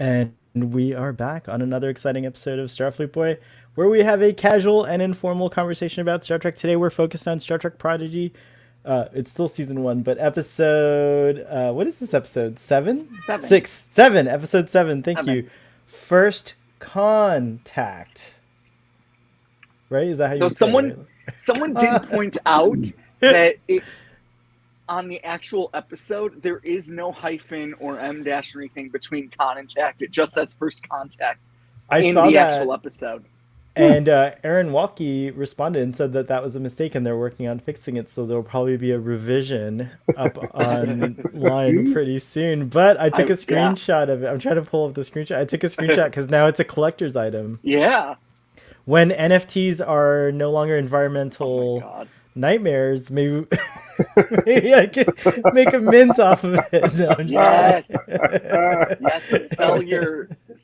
And we are back on another exciting episode of Starfleet Boy, where we have a casual and informal conversation about Star Trek. Today we're focused on Star Trek Prodigy. It's still season one, but episode, what is this episode? Seven? Seven. Six. Seven. Episode seven. Thank Seven. you. First Contact. Right? Is that how you So say it? someone did point out that on the actual episode, there is no hyphen or M dash or anything between con and tact. It just says first contact I saw that. actual episode. And Aaron Walkie responded and said that that was a mistake and they're working on fixing it. So there'll probably be a revision up online pretty soon. But I took a screenshot of it. I'm trying to pull up the screenshot. I took a screenshot because now it's a collector's item. Yeah. When NFTs are no longer environmental nightmares, maybe I can make a mint off of it. No, yes. Yes.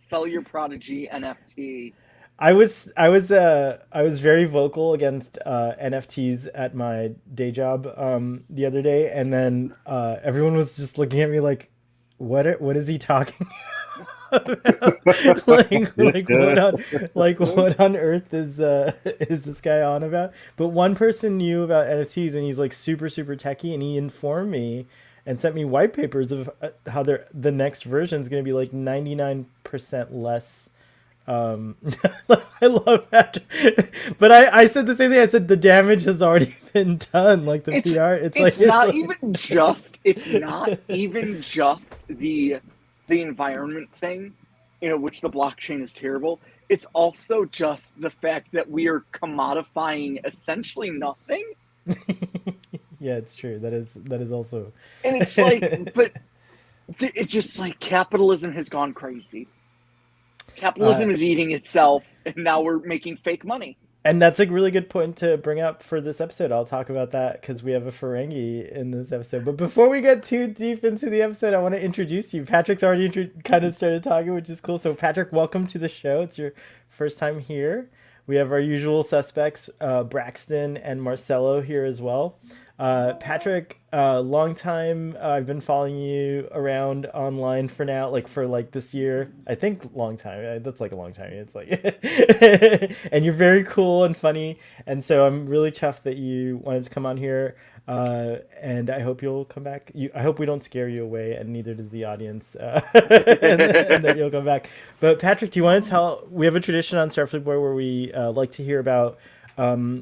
Sell your Prodigy NFT. I was very vocal against NFTs at my day job the other day, and then everyone was just looking at me like, what is he talking about? What on earth is this guy on about? But one person knew about NFTs, and he's like super techie, and he informed me and sent me white papers of how the next version is going to be like 99% less. I love that, but I said the same thing. I said the damage has already been done. Like the PR, it's not even just the environment thing, which the blockchain is terrible. It's also just the fact that we are commodifying essentially nothing. Yeah, it's true. That is also, and it's like, but it's just like capitalism has gone crazy. Capitalism is eating itself, and now we're making fake money. And that's a really good point to bring up for this episode. I'll talk about that because we have a Ferengi in this episode. But before we get too deep into the episode, I want to introduce you. Patrick's already kind of started talking, which is cool. So Patrick, welcome to the show. It's your first time here. We have our usual suspects, Braxton and Marcelo here as well. Patrick, long time. I've been following you around online for this year. I think long time. That's like a long time. It's like, and you're very cool and funny. And so I'm really chuffed that you wanted to come on here. And I hope you'll come back. I hope we don't scare you away, and neither does the audience. And that you'll come back. But Patrick, do you want to tell? We have a tradition on Starfleet Boy where we like to hear about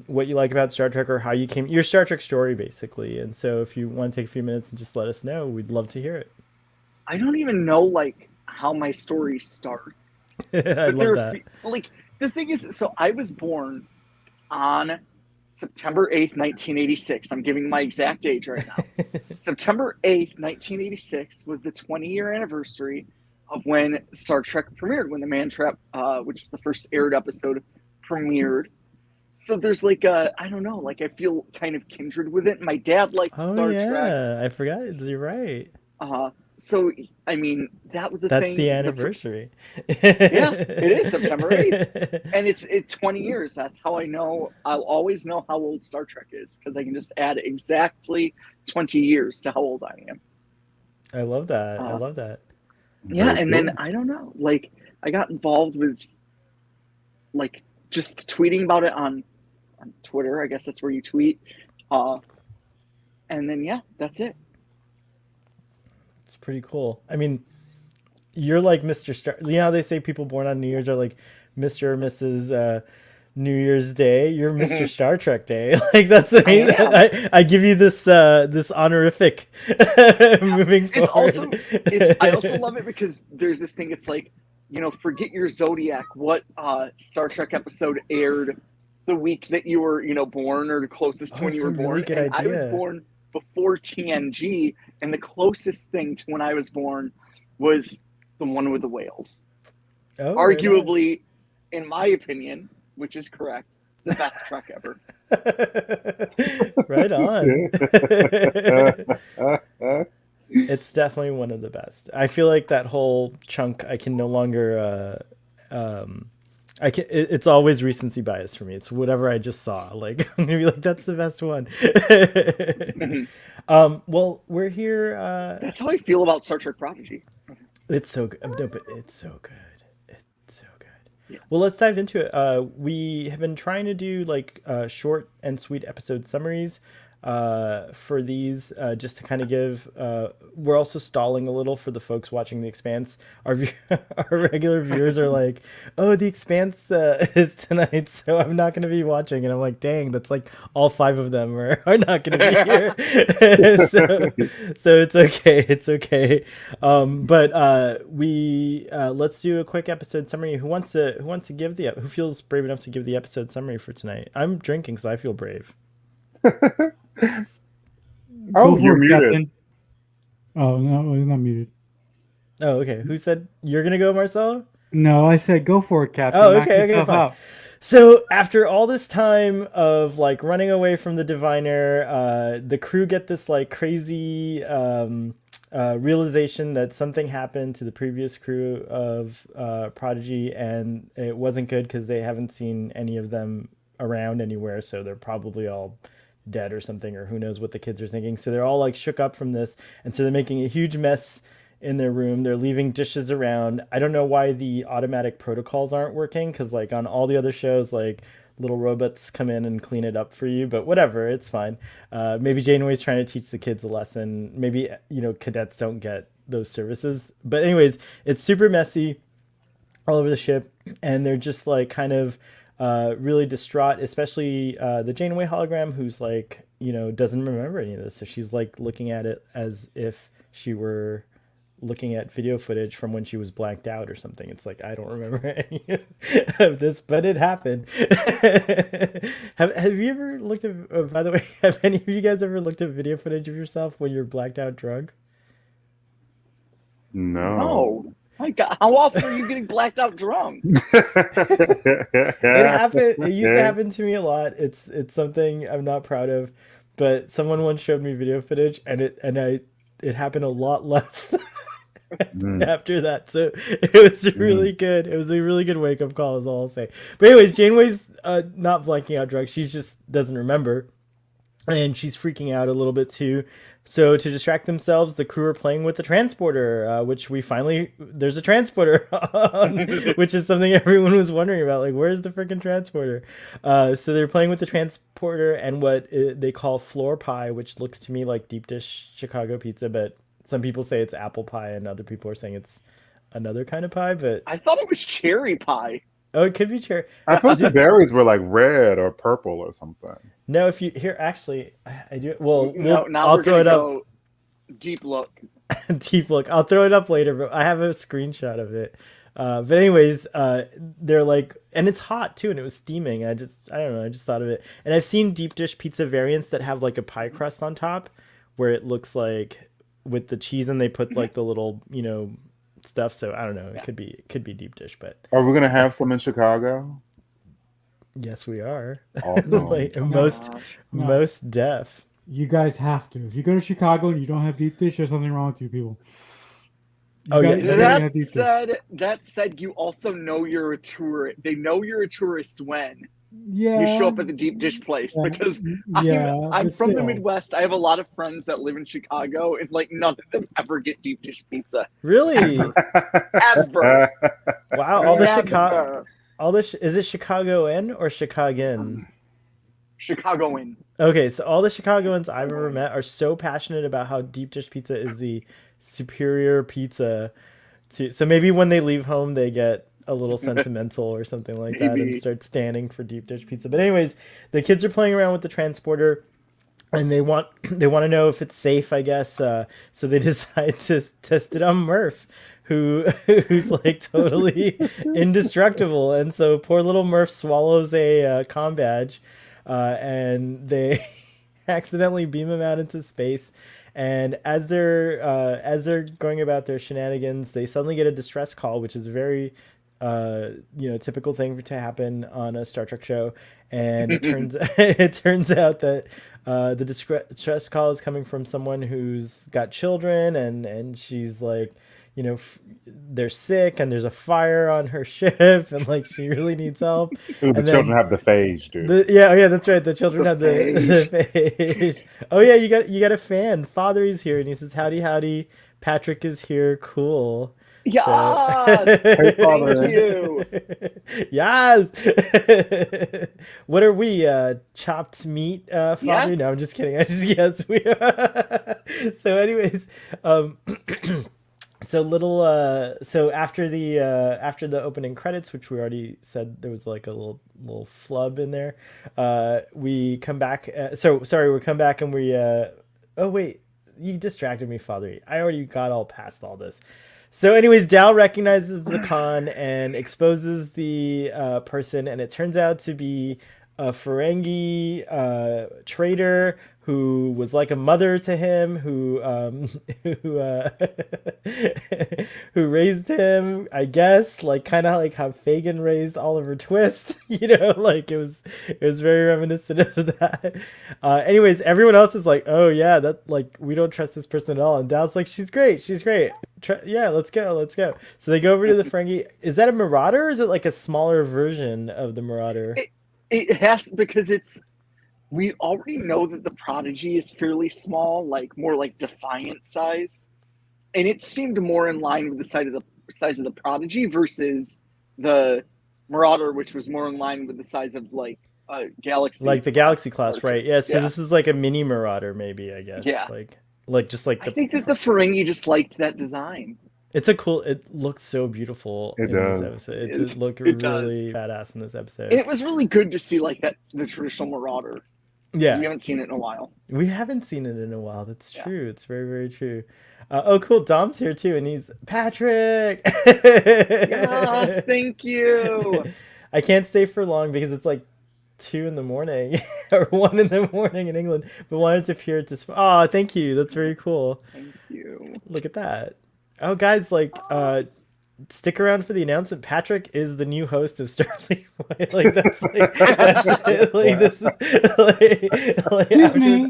what you like about Star Trek or how you came, your Star Trek story, basically. And so if you want to take a few minutes and just let us know, we'd love to hear it. I don't even know how my story starts. I love that. The thing is, so I was born on September 8th, 1986. I'm giving my exact age right now. September 8th, 1986 was the 20-year anniversary of when Star Trek premiered, when the Man Trap, which was the first aired episode, premiered. So there's I don't know, I feel kind of kindred with it. My dad liked Star Trek. Yeah, I forgot. You're right. So, I mean, that was the thing. That's the anniversary. Yeah, it is September 8th. And it's 20 years. That's how I know. I'll always know how old Star Trek is, because I can just add exactly 20 years to how old I am. I love that. I love that. Yeah, and then, I don't know, I got involved with, just tweeting about it on Twitter. I guess that's where you tweet. And then, yeah, that's it. It's pretty cool. I mean, you're like Mr. Star. You know how they say people born on New Year's are like Mr. or Mrs. New Year's Day? You're Mr. Star Trek Day. That's amazing. I give you this this honorific moving forward. I also love it because there's this thing. It's forget your zodiac. What Star Trek episode aired the week that you were, born, or the closest to when you were born? Really good idea. I was born before TNG, and the closest thing to when I was born was the one with the whales. Oh, arguably, in my opinion, which is correct, the best Trek ever. Right on. It's definitely one of the best. I feel like that whole chunk, I can no longer it's always recency bias for me. It's whatever I just saw. I'm gonna be like, that's the best one. Well, we're here. That's how I feel about Star Trek Prodigy. It's so good. No, but it's so good. It's so good. Yeah. Well, let's dive into it. We have been trying to do like short and sweet episode summaries for these, just to kind of give. We're also stalling a little for the folks watching The Expanse. Our regular viewers are like, "Oh, The Expanse is tonight, so I'm not going to be watching." And I'm like, "Dang, that's like all five of them are not going to be here." So it's okay. It's okay. But we let's do a quick episode summary. Who wants to give the who feels brave enough to give the episode summary for tonight? I'm drinking, so I feel brave. Go you're for it, muted. Captain. Oh no, he's not muted. Oh, okay. Who said you're gonna go, Marcelo? No, I said go for it, Captain. Oh, Knock okay, yourself fine. out. So after all this time of like running away from the diviner, the crew get this like crazy realization that something happened to the previous crew of Prodigy, and it wasn't good because they haven't seen any of them around anywhere, so they're probably all dead or something, or who knows what the kids are thinking. So they're all like shook up from this, and so they're making a huge mess in their room. They're leaving dishes around. I don't know why the automatic protocols aren't working, because like on all the other shows, like little robots come in and clean it up for you, but whatever, it's fine. Maybe Janeway's trying to teach the kids a lesson. Maybe, cadets don't get those services. But anyways, it's super messy all over the ship, and they're just like kind of really distraught, especially the Janeway hologram, who's like, doesn't remember any of this. So she's like looking at it as if she were looking at video footage from when she was blanked out or something. It's like, I don't remember any of this, but it happened. Have you ever looked at, by the way, have any of you guys ever looked at video footage of yourself when you're blacked out drunk? No. Oh my God! How often are you getting blacked out drunk? It happened. It used to happen to me a lot. It's something I'm not proud of, but someone once showed me video footage, and it happened a lot less after that. So it was really good. It was a really good wake up call, is all I'll say. But anyways, Janeway's not blanking out drunk. She just doesn't remember, and she's freaking out a little bit too. So to distract themselves, the crew are playing with the transporter, which there's a transporter on, which is something everyone was wondering about. Like, where's the freaking transporter? So they're playing with the transporter and what they call floor pie, which looks to me like deep dish Chicago pizza, but some people say it's apple pie and other people are saying it's another kind of pie. But I thought it was cherry pie. oh, it could be cherry. I thought the berries were like red or purple or something. No, if you here, actually, I do. Well, No, now I'll we're throw gonna it up. go deep look. Deep look. I'll throw it up later, but I have a screenshot of it. But anyways, they're like, and it's hot too, and it was steaming. I don't know. I just thought of it. And I've seen deep dish pizza variants that have like a pie crust on top, where it looks like with the cheese, and they put like the little, stuff. So I don't know. It could be deep dish, but Are we gonna have some in Chicago? yes, we are. Awesome. Like Oh, most gosh. most deaf. You guys have to. If you go to Chicago and you don't have deep dish, there's something wrong with you people. Oh, yeah, you gotta That have deep dish. said, you also know you're a tourist. They know you're a tourist when Yeah. you show up at the deep dish place, Yeah. because Yeah, I'm but from the still. Midwest. I have a lot of friends that live in Chicago, and like none of them ever get deep dish pizza Really? ever. Wow. All the Never. Chicago. Is it Chicagoan or Chicagan? Chicagoan. Okay, so all the Chicagoans I've ever met are so passionate about how deep dish pizza is the superior pizza. So maybe when they leave home, they get a little sentimental or something like that and Maybe. start standing for deep dish pizza. But anyways, the kids are playing around with the transporter, and they want to know if it's safe, I guess. So they decide to test it on Murph, who's like totally indestructible, and so poor little Murph swallows a comm badge, and they accidentally beam him out into space. And as they're going about their shenanigans, they suddenly get a distress call, which is a very typical thing to happen on a Star Trek show. And it turns out that the distress call is coming from someone who's got children, and she's like, they're sick, and there's a fire on her ship, and like she really needs help. Ooh, the And children then have the phage, dude. yeah, that's right. The children have the phage. phage. Oh yeah, you got a fan. Father is here, and he says, "Howdy, howdy. Patrick is here. Cool." Yes! Hey, father. Thank you. Yes. What are we? Chopped meat, father? Yes. No, I'm just kidding. I just yes we are. So, anyways, um, so after the opening credits, which we already said there was like a little flub in there, we come back. So sorry, we come back and we. Oh wait, you distracted me, father. I already got all past all this. So, anyways, Dal recognizes the con and exposes the person, and it turns out to be a Ferengi trader who was like a mother to him, who who raised him, I guess, like kind of like how Fagin raised Oliver Twist. Like it was very reminiscent of that. Anyways, everyone else is like, oh yeah, that like we don't trust this person at all, and Dal's like, she's great, she's great. Yeah, let's go. So they go over to the Ferengi. Is that a Marauder, or is it like a smaller version of the Marauder? It has, because we already know that the Prodigy is fairly small, like more like Defiant size, and it seemed more in line with the size of the Prodigy versus the Marauder, which was more in line with the size of like Galaxy, like the Galaxy class, Archer. right? Yeah. So this is like a mini Marauder, maybe, I guess. Yeah. Like just like I think that the Ferengi just liked that design. It's a cool. It looks so beautiful It in does. this episode. It It does is. look It really badass in this episode. And it was really good to see like that, the traditional Marauder. Yeah, We haven't seen it in a while. we haven't seen it in a while. That's Yeah. true. It's very, very true. Oh, cool. Dom's here too, and he's Patrick. Yes, thank you. I can't stay for long because it's like 2 in the morning or 1 in the morning in England. But wanted to appear at this. Oh, thank you. That's very cool. Thank you. Look at that. Oh, guys, like, stick around for the announcement. Patrick is the new host of Starfleet. Like that's it. Like this.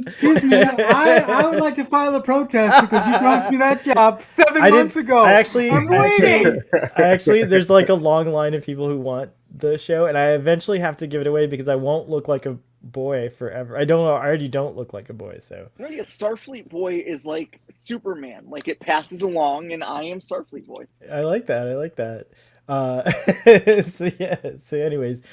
Excuse me. I would like to file a protest because you brought me that job 7 months ago. I'm waiting. There's like a long line of people who want the show, and I eventually have to give it away because I won't look like a boy forever. I already don't look like a boy, so. No, yeah, Starfleet Boy is like Superman. Like it passes along, and I am Starfleet Boy. I like that. So anyways,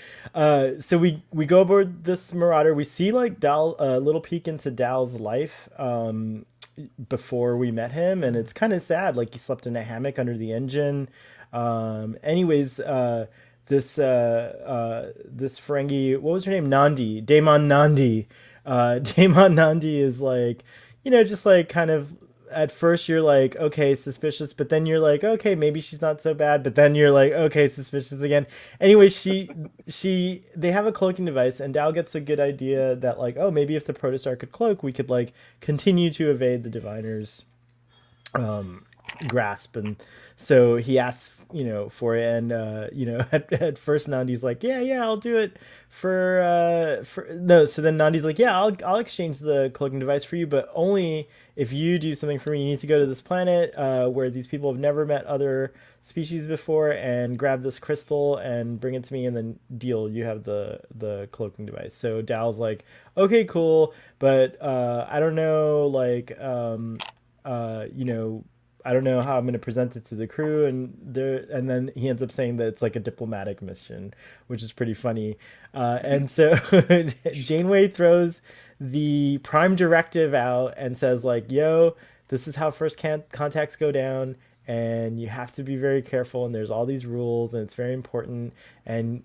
so we go aboard this Marauder. We see like Dal, a little peek into Dal's life before we met him, and it's kind of sad. Like he slept in a hammock under the engine. Anyways, this Ferengi, what was her name? Damon Nandi. Damon Nandi is like, just like kind of, at first you're like, okay, suspicious, but then you're like, okay, maybe she's not so bad, but then you're like, okay, suspicious again. Anyway, they have a cloaking device, and Dal gets a good idea that like, oh, maybe if the protostar could cloak, we could like continue to evade the diviners grasp. And so he asks for it, and at first Nandi's like, yeah, I'll do it for no. So then Nandi's like, yeah, I'll exchange the cloaking device for you, but only if you do something for me. You need to go to this planet where these people have never met other species before, and grab this crystal and bring it to me, and then deal, you have the cloaking device. So Dal's like, okay, cool, but I don't know, like I don't know how I'm going to present it to the crew, and then he ends up saying that it's like a diplomatic mission, which is pretty funny. And so Janeway throws the prime directive out and says like, yo, this is how first contacts go down, and you have to be very careful, and there's all these rules, and it's very important, and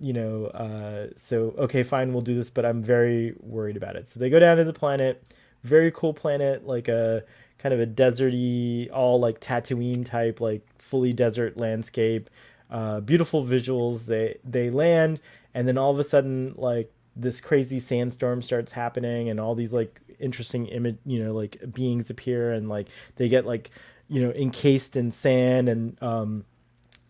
so okay, fine, we'll do this, but I'm very worried about it. So they go down to the planet, very cool planet, like a kind of a deserty, all like Tatooine type, like fully desert landscape, beautiful visuals. They land, and then all of a sudden, like this crazy sandstorm starts happening, and all these like interesting like beings appear, and like they get like encased in sand, and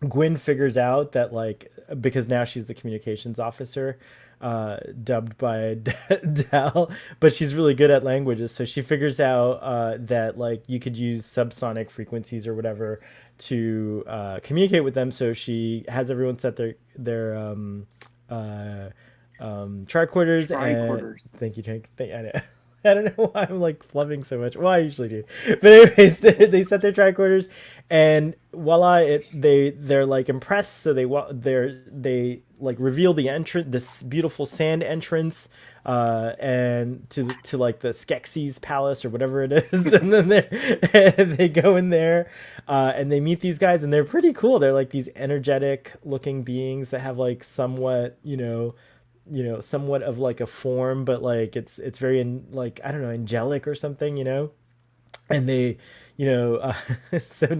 Gwyn figures out that like, because now she's the communications officer, dubbed by Dal, but she's really good at languages, so she figures out that like you could use subsonic frequencies or whatever to communicate with them. So she has everyone set their tricorders. Tricorders. And thank you, Jake. I know. I don't know why I'm like flubbing so much. Well, I usually do. But anyways, they set their tricorders, and voila! They're like impressed. So they like reveal the entrance, this beautiful sand entrance, and to like the Skeksis palace or whatever it is, and then they go in there, and they meet these guys, and they're pretty cool. They're like these energetic looking beings that have like somewhat, somewhat of like a form, but like it's very like, I don't know, angelic or something, and they, so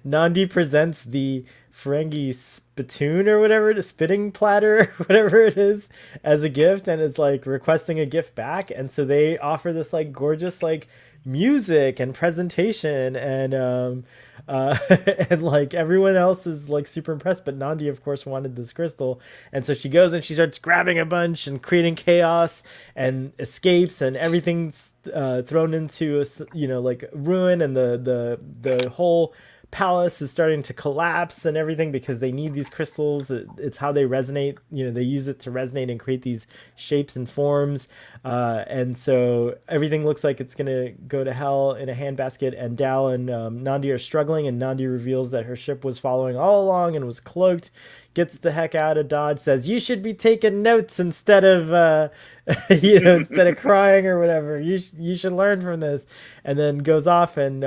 Nandi presents the Ferengi spittoon or whatever, the spitting platter, whatever it is, as a gift, and is like requesting a gift back. And so they offer this like gorgeous like music and presentation, and and like everyone else is like super impressed, but Nandi of course wanted this crystal, and so she goes and she starts grabbing a bunch and creating chaos and escapes, and everything's thrown into like ruin, and the whole palace is starting to collapse and everything because they need these crystals. It's how they resonate. They use it to resonate and create these shapes and forms. And so everything looks like it's going to go to hell in a handbasket. And Dal and Nandi are struggling, and Nandi reveals that her ship was following all along and was cloaked, gets the heck out of Dodge, says, "You should be taking notes instead of, instead of crying or whatever. You should learn from this." And then goes off, and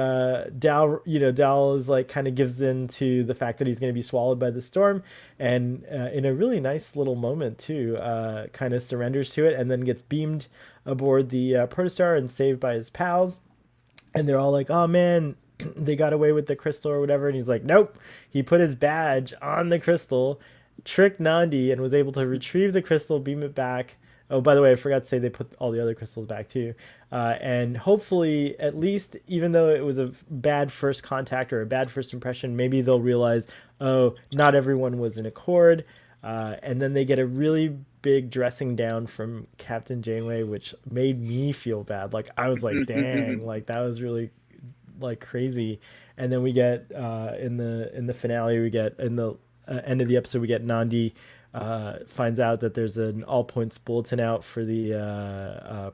Dal is like kind of gives in to the fact that he's going to be swallowed by the storm, and in a really nice little moment too, kind of surrenders to it, and then gets beamed aboard the Protostar and saved by his pals. And they're all like, "Oh man, they got away with the crystal or whatever," and he's like, nope. He put his badge on the crystal, tricked Nandi, and was able to retrieve the crystal, beam it back. Oh, by the way, I forgot to say they put all the other crystals back too, and hopefully, at least, even though it was a bad first contact or a bad first impression, maybe they'll realize, oh, not everyone was in accord. And then they get a really big dressing down from Captain Janeway, which made me feel bad. Like, I was like, dang, like that was really like crazy. And then we get in the finale, we get in the end of the episode, we get Nandi finds out that there's an all points bulletin out for the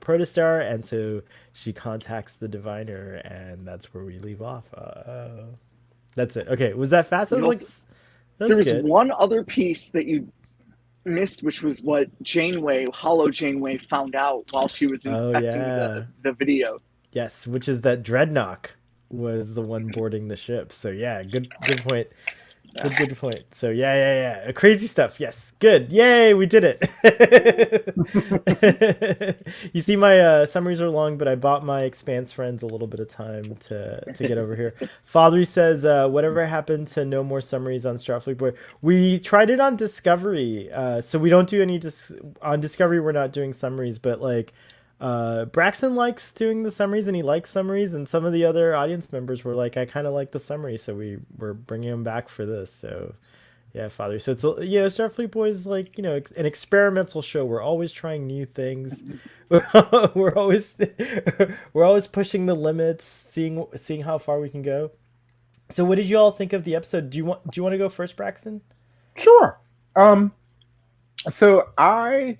Protostar, and so she contacts the diviner, and that's where we leave off. That's it. Okay, was that fast? I was like, there was good. One other piece that you missed, which was what Hollow Janeway found out while she was inspecting the video. Yes, which is that Dreadnought was the one boarding the ship. So yeah, good point. Good point. So yeah. Crazy stuff. Yes. Good. Yay, we did it. You see, my summaries are long, but I bought my Expanse friends a little bit of time to get over here. Father says, whatever happened to no more summaries on Starfleet Boy? We tried it on Discovery. So we don't do any on Discovery. We're not doing summaries, but like Braxton likes doing the summaries, and he likes summaries, and some of the other audience members were like, I kind of like the summary, so we're bringing him back for this. So yeah, Father. So it's Starfleet Boy is like an experimental show. We're always trying new things. we're always pushing the limits, seeing how far we can go. So what did you all think of the episode? Do you want to go first, Braxton? Sure. So I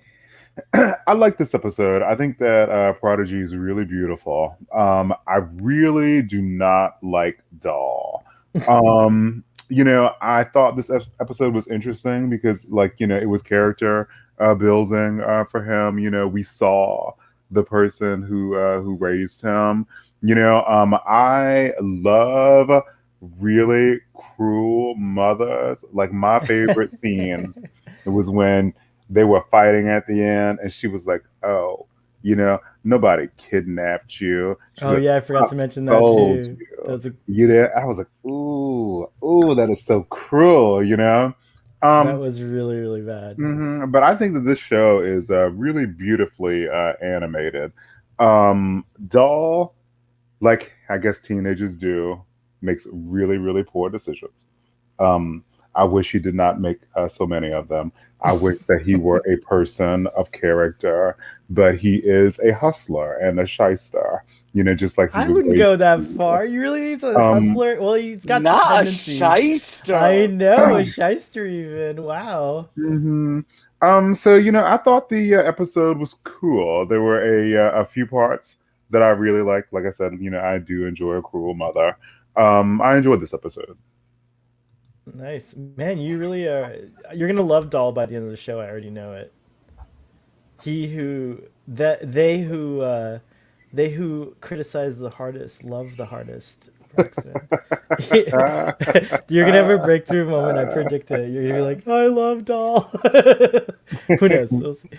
like this episode. I think that Prodigy is really beautiful. I really do not like Doll. I thought this episode was interesting because, it was character building for him. We saw the person who raised him. I love really cruel mothers. Like, my favorite scene was when they were fighting at the end, and she was like, "Oh, nobody kidnapped you." She's like, I forgot to mention that too. I was like, "Ooh, that is so cruel," That was really, really bad. Mm-hmm. But I think that this show is really beautifully animated. Doll, like I guess teenagers do, makes really, really poor decisions. I wish he did not make so many of them. I wish that he were a person of character, but he is a hustler and a shyster. Just like I wouldn't go that far. You really need a hustler. Well, he's got not a shyster. I know, a shyster even. Wow. Mm-hmm. So I thought the episode was cool. There were a few parts that I really liked. Like I said, I do enjoy a cruel mother. I enjoyed this episode. Nice, man. You really are. You're gonna love Doll by the end of the show. I already know it. He who that they who criticize the hardest love the hardest. Braxton. You're gonna have a breakthrough moment. I predict it. You're gonna be like, I love Doll. Who knows? We'll see.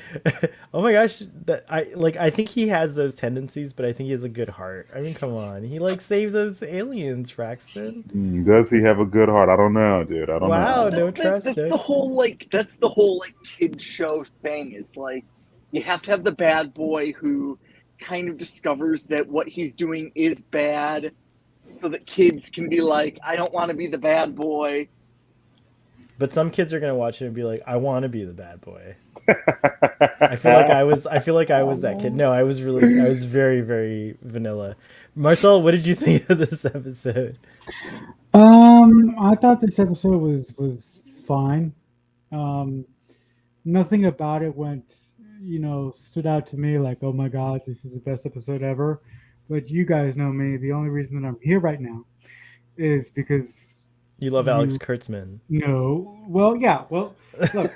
Oh my gosh, that I think he has those tendencies, but I think he has a good heart. I mean, come on, he like saved those aliens, Braxton. Does he have a good heart? I don't know, dude. I don't Wow, know. no trust. That's the whole kids show thing. It's like you have to have the bad boy who kind of discovers that what he's doing is bad, so that kids can be like, I don't want to be the bad boy. But some kids are gonna watch it and be like, I want to be the bad boy. I feel like I was that kid. No, I was very, very vanilla. Marcel, what did you think of this episode? I thought this episode was fine. Nothing about it stood out to me like, oh my god, this is the best episode ever. But you guys know me. The only reason that I'm here right now is because you love Alex Kurtzman. No, well, yeah, well, look,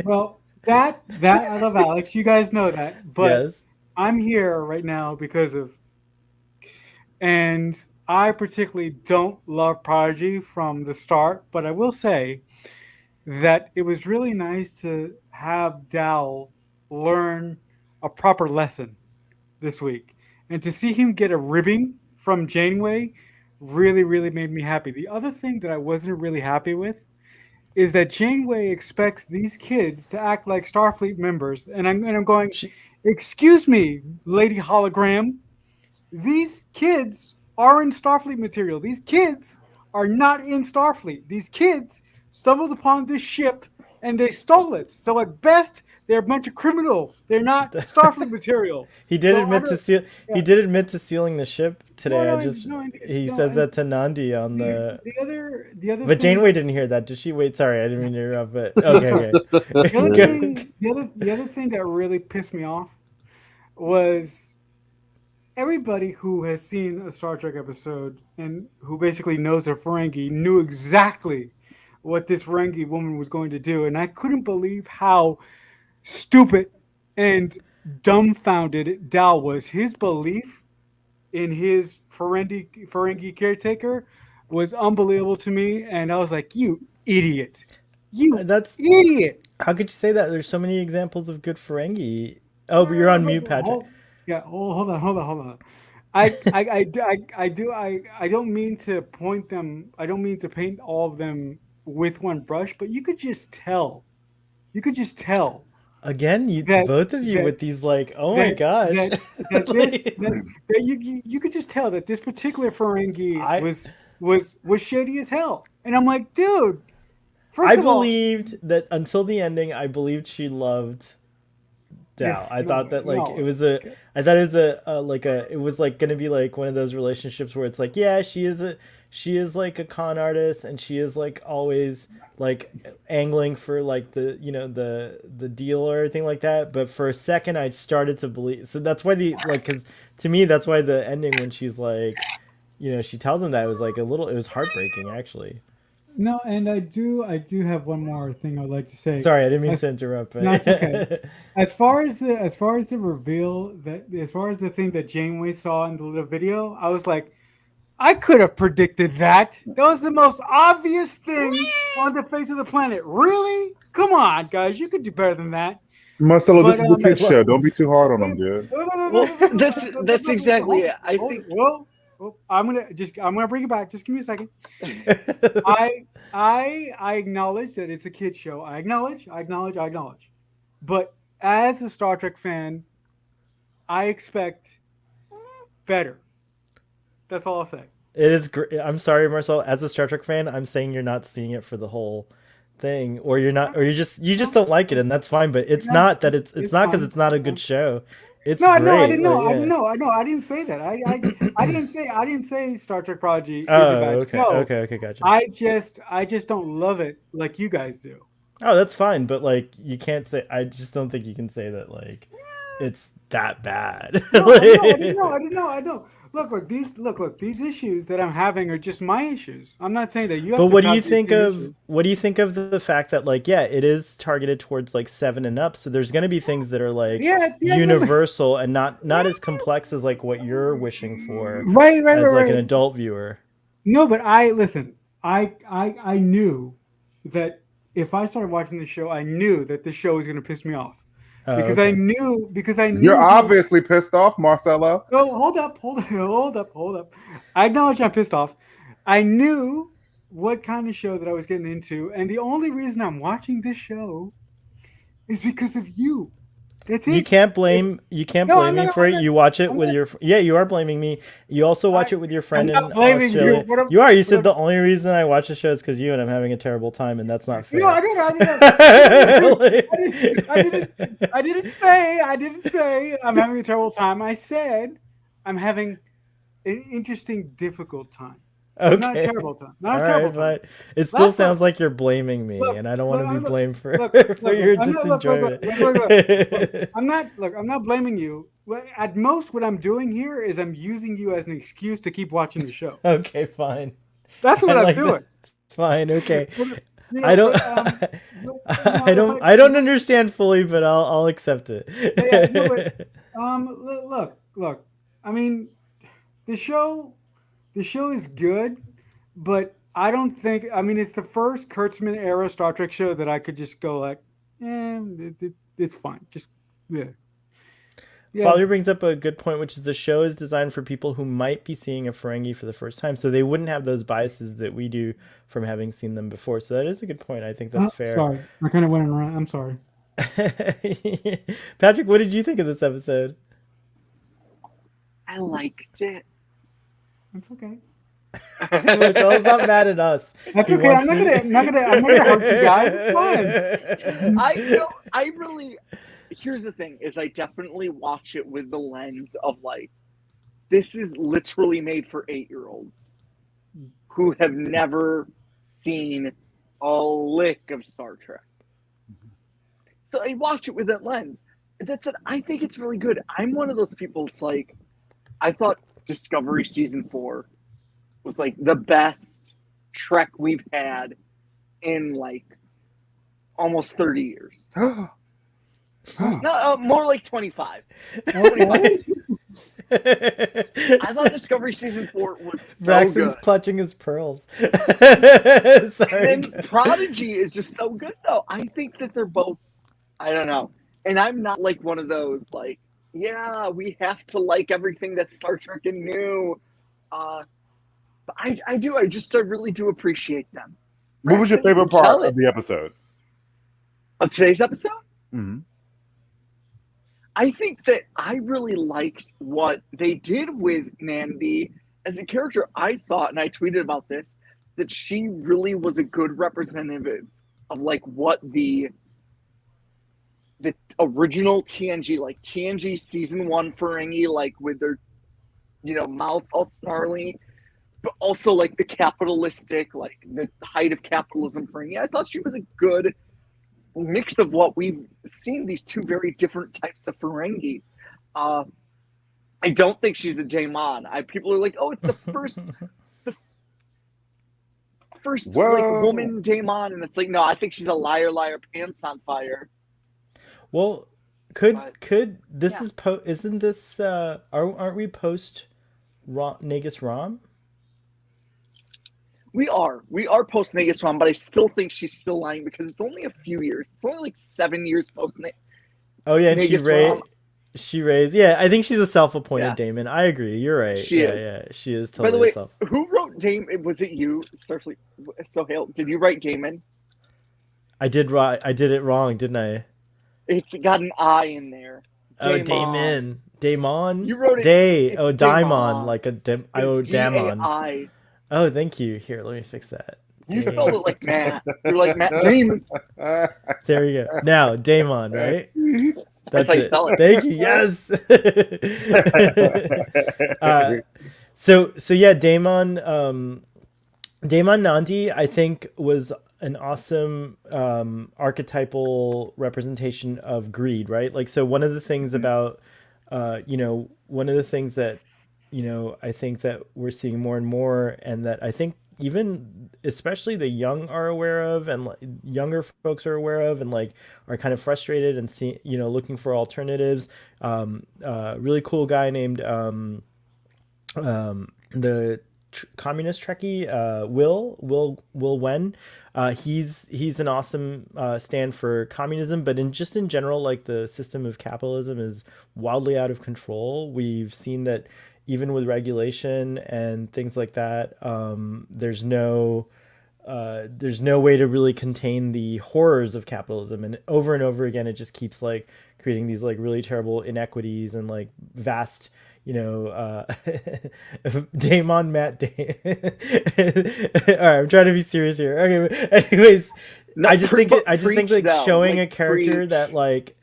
well, that I love Alex. You guys know that, but yes. I'm here right now because of, and I particularly don't love Prodigy from the start, but I will say that it was really nice to have Dal learn a proper lesson this week. And to see him get a ribbing from Janeway really, really made me happy. The other thing that I wasn't really happy with is that Janeway expects these kids to act like Starfleet members. And I'm going, excuse me, Lady Hologram. These kids are in Starfleet material. These kids are not in Starfleet. These kids stumbled upon this ship and they stole it. So at best, they're a bunch of criminals. They're not Starfleet material. He did admit to steal. Yeah. He did admit to stealing the ship today. He says that to Nandi on the other. But Janeway didn't hear that. Did she? Wait, sorry, I didn't mean to interrupt. But okay. The other thing that really pissed me off was everybody who has seen a Star Trek episode and who basically knows a Ferengi knew exactly what this Ferengi woman was going to do, and I couldn't believe how stupid and dumbfounded Dal was. His belief in his Ferengi caretaker was unbelievable to me, and I was like, "You idiot! That's idiot!" How could you say that? There's so many examples of good Ferengi. Oh, but you're on mute, Patrick. Hold on. I don't mean to point them. I don't mean to paint all of them with one brush, but you could just tell. Again, both of you with these like, oh my gosh. You could just tell that this particular Ferengi was shady as hell. And I'm like, dude. I believed that until the ending, I believed she loved Dal. I thought that it was gonna be like one of those relationships where it's like, yeah, she is like a con artist and she is like always like angling for like the deal or anything like that. But for a second I started to believe, so that's why because to me that's why the ending when she's like, she tells him that, it was like it was heartbreaking actually. No, and I do have one more thing I'd like to say. Sorry, I didn't mean to interrupt. But... No, it's okay. As far as the reveal as far as the thing that Janeway saw in the little video, I was like, I could have predicted that. That was the most obvious thing on the face of the planet. Really? Come on, guys, you could do better than that. Marcelo, this is a kid's show. Don't be too hard on them, dude. Well, that's exactly it. I think. Well, I'm gonna bring it back. Just give me a second. I acknowledge that it's a kid's show. I acknowledge. But as a Star Trek fan, I expect better. That's all I'll say. It is great. I'm sorry, Marcel. As a Star Trek fan, I'm saying you're not seeing it for the whole thing, or you're not, or you just don't like it, and that's fine. But it's not that it's not because it's not a good show. It's great. I didn't know. I didn't say that. I didn't say Star Trek Prodigy is a bad show. Okay, gotcha. I just don't love it like you guys do. Oh, that's fine, but like you can't say. I just don't think you can say that like it's that bad. No, I know. Look, these issues that I'm having are just my issues. I'm not saying that you have But to what do you have these think same of issues. what do you think of the fact that like yeah, it is targeted towards like 7 and up, so there's going to be things that are like No, universal and not as complex as like what you're wishing for as like an right. adult viewer. No, but listen. I knew that if I started watching the show, I knew that the show was going to piss me off Oh, because okay. I You're knew. obviously pissed off, Marcelo. No, hold up. I acknowledge I'm pissed off. I knew what kind of show that I was getting into, and the only reason I'm watching this show is because of you. That's You it. can't blame No, I'm me not. for it. You watch it I'm with not. your yeah. You are blaming me. You also watch I, it with your I'm friend not in blaming you. Australia. You are. You said the only reason I watch the show is because you and I'm having a terrible time, and that's not No, fair. I didn't say I'm having a terrible time. I said I'm having an interesting, difficult time. But not a Okay. terrible time. Not All a right, terrible time. but it still Last time, sounds like you're blaming me, look, and I don't want look, to be I'm blamed for for look, your I'm not disenjoyment. look. I'm not blaming you. At most, what I'm doing here is I'm using you as an excuse to keep watching the show. Okay, fine. That's I what I'm like doing. that. Fine, okay. But, I don't. if I don't understand fully, but I'll accept it. yeah, no, but look. I mean, the show is good, but I don't think. I mean, it's the first Kurtzman era Star Trek show that I could just go like, it's fine. Just yeah. Father brings up a good point, which is the show is designed for people who might be seeing a Ferengi for the first time, so they wouldn't have those biases that we do from having seen them before. So that is a good point. I think that's fair. Sorry, I kind of went around. I'm sorry. Patrick, what did you think of this episode? I liked it. That's okay. Marcelo's not mad at us. That's okay. I'm not gonna hurt you guys. It's fine. I really. Here's the thing: is I definitely watch it with the lens of like, this is literally made for 8-year-olds who have never seen a lick of Star Trek. So I watch it with that lens. That said, I think it's really good. I'm one of those people. It's like, I thought Discovery season 4 was like the best Trek we've had in like almost 30 years. No, more like 25. 25. I thought Discovery season 4 was so Braxton's good. clutching his pearls. Sorry. And then Prodigy is just so good, though. I think that they're both. I don't know, and I'm not like one of those like, yeah, we have to like everything that's Star Trek and new. But I do. I really do appreciate them. What was your favorite part of the episode? Of today's episode? Mm-hmm. I think that I really liked what they did with Mandy as a character. I thought, and I tweeted about this, that she really was a good representative of like what the original TNG, like TNG season 1 Ferengi, like with their, mouth all snarly, but also like the capitalistic, like the height of capitalism Ferengi. I thought she was a good mix of what we've seen, these two very different types of Ferengi. I don't think she's a Daemon. People are like, oh, it's the first like woman Daemon, and it's like, no, I think she's a liar, pants on fire. Well, this is isn't this aren't we post Nagus Rom? We are post Nagus Rom, but I still think she's still lying because it's only a few years. It's only like 7 years post Nagus. Oh yeah, and she raised. Yeah, I think she's a self-appointed Daemon. I agree. You're right. She is. Yeah, she is totally. By the way, who wrote Daemon? Was it you, Starfleet? Sohail, did you write Daemon? I did it wrong, didn't I? It's got an I in there. Daemon. Daemon. You wrote it. Daemon, like a Daemon. D-A-I. Oh, thank you. Here, let me fix that. You spelled it like Matt. You're like Matt Damon. There you go. Now, Daemon, right? That's how you spell it. Thank you. Yes. So yeah, Daemon Nandi, I think was an awesome archetypal representation of greed, right? Like, so one of the things about one of the things that I think that we're seeing more and more, and that I think even especially the young are aware of, and like, younger folks are aware of, and like are kind of frustrated and see looking for alternatives. Really cool guy named the communist Trekkie, Will Wen. He's an awesome stand for communism, but in general, like, the system of capitalism is wildly out of control. We've seen that even with regulation and things like that, there's no way to really contain the horrors of capitalism, and over again, it just keeps like creating these like really terrible inequities and like vast, Damon Matt Damon. All right, I'm trying to be serious here. Okay, but anyways, no, I just think like showing a character that like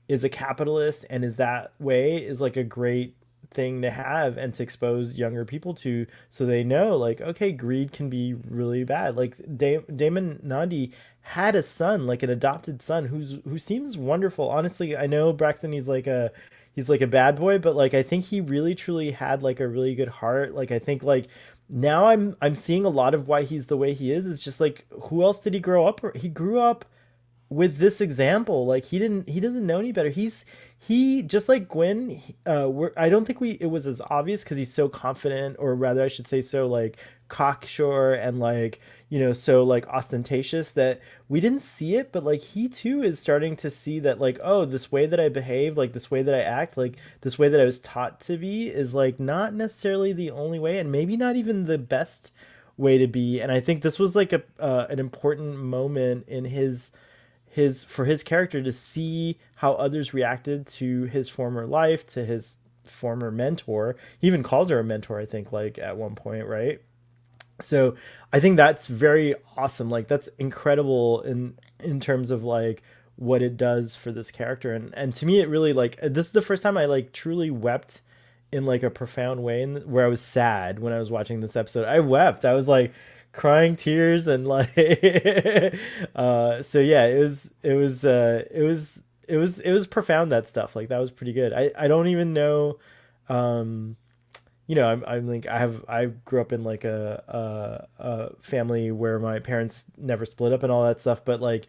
is a capitalist and is that way is like a great thing to have and to expose younger people to, so they know like, okay, greed can be really bad. Like Damon Nandi had a son, like an adopted son who seems wonderful. Honestly, I know Braxton, he's like a bad boy, but like I think he really truly had like a really good heart. Like I think like now I'm seeing a lot of why he's the way he is. It's just like, who else did he grow up? He grew up with this example. Like he doesn't know any better. He just like Gwen. I don't think it was as obvious because he's so confident, or rather I should say so like cocksure and like so like ostentatious, that we didn't see it, but like he too is starting to see that like, oh, this way that I behave, like this way that I act, like this way that I was taught to be is like not necessarily the only way, and maybe not even the best way to be. And I think this was like an important moment in for his character to see how others reacted to his former life, to his former mentor. He even calls her a mentor, I think, like at one point, right? So I think that's very awesome. Like that's incredible in terms of like what it does for this character. And to me, it really like, this is the first time I like truly wept in like a profound way, where I was sad when I was watching this episode. I wept. I was like crying tears and like so yeah, it was profound, that stuff. Like that was pretty good. I don't even know, I'm like, I grew up in like a family where my parents never split up and all that stuff, but like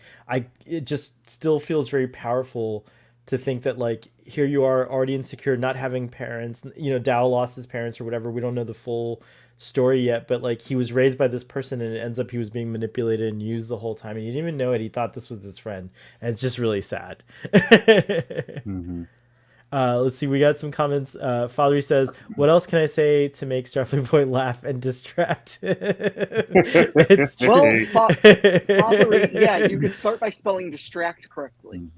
it just still feels very powerful to think that like here you are already insecure, not having parents. Dow lost his parents or whatever. We don't know the full story yet, but like he was raised by this person, and it ends up he was being manipulated and used the whole time, and he didn't even know it. He thought this was his friend, and it's just really sad. Mm-hmm. Let's see, we got some comments. Father says, what else can I say to make Starfleet Boy laugh and distract? It's true. Well, Father, yeah, you can start by spelling distract correctly.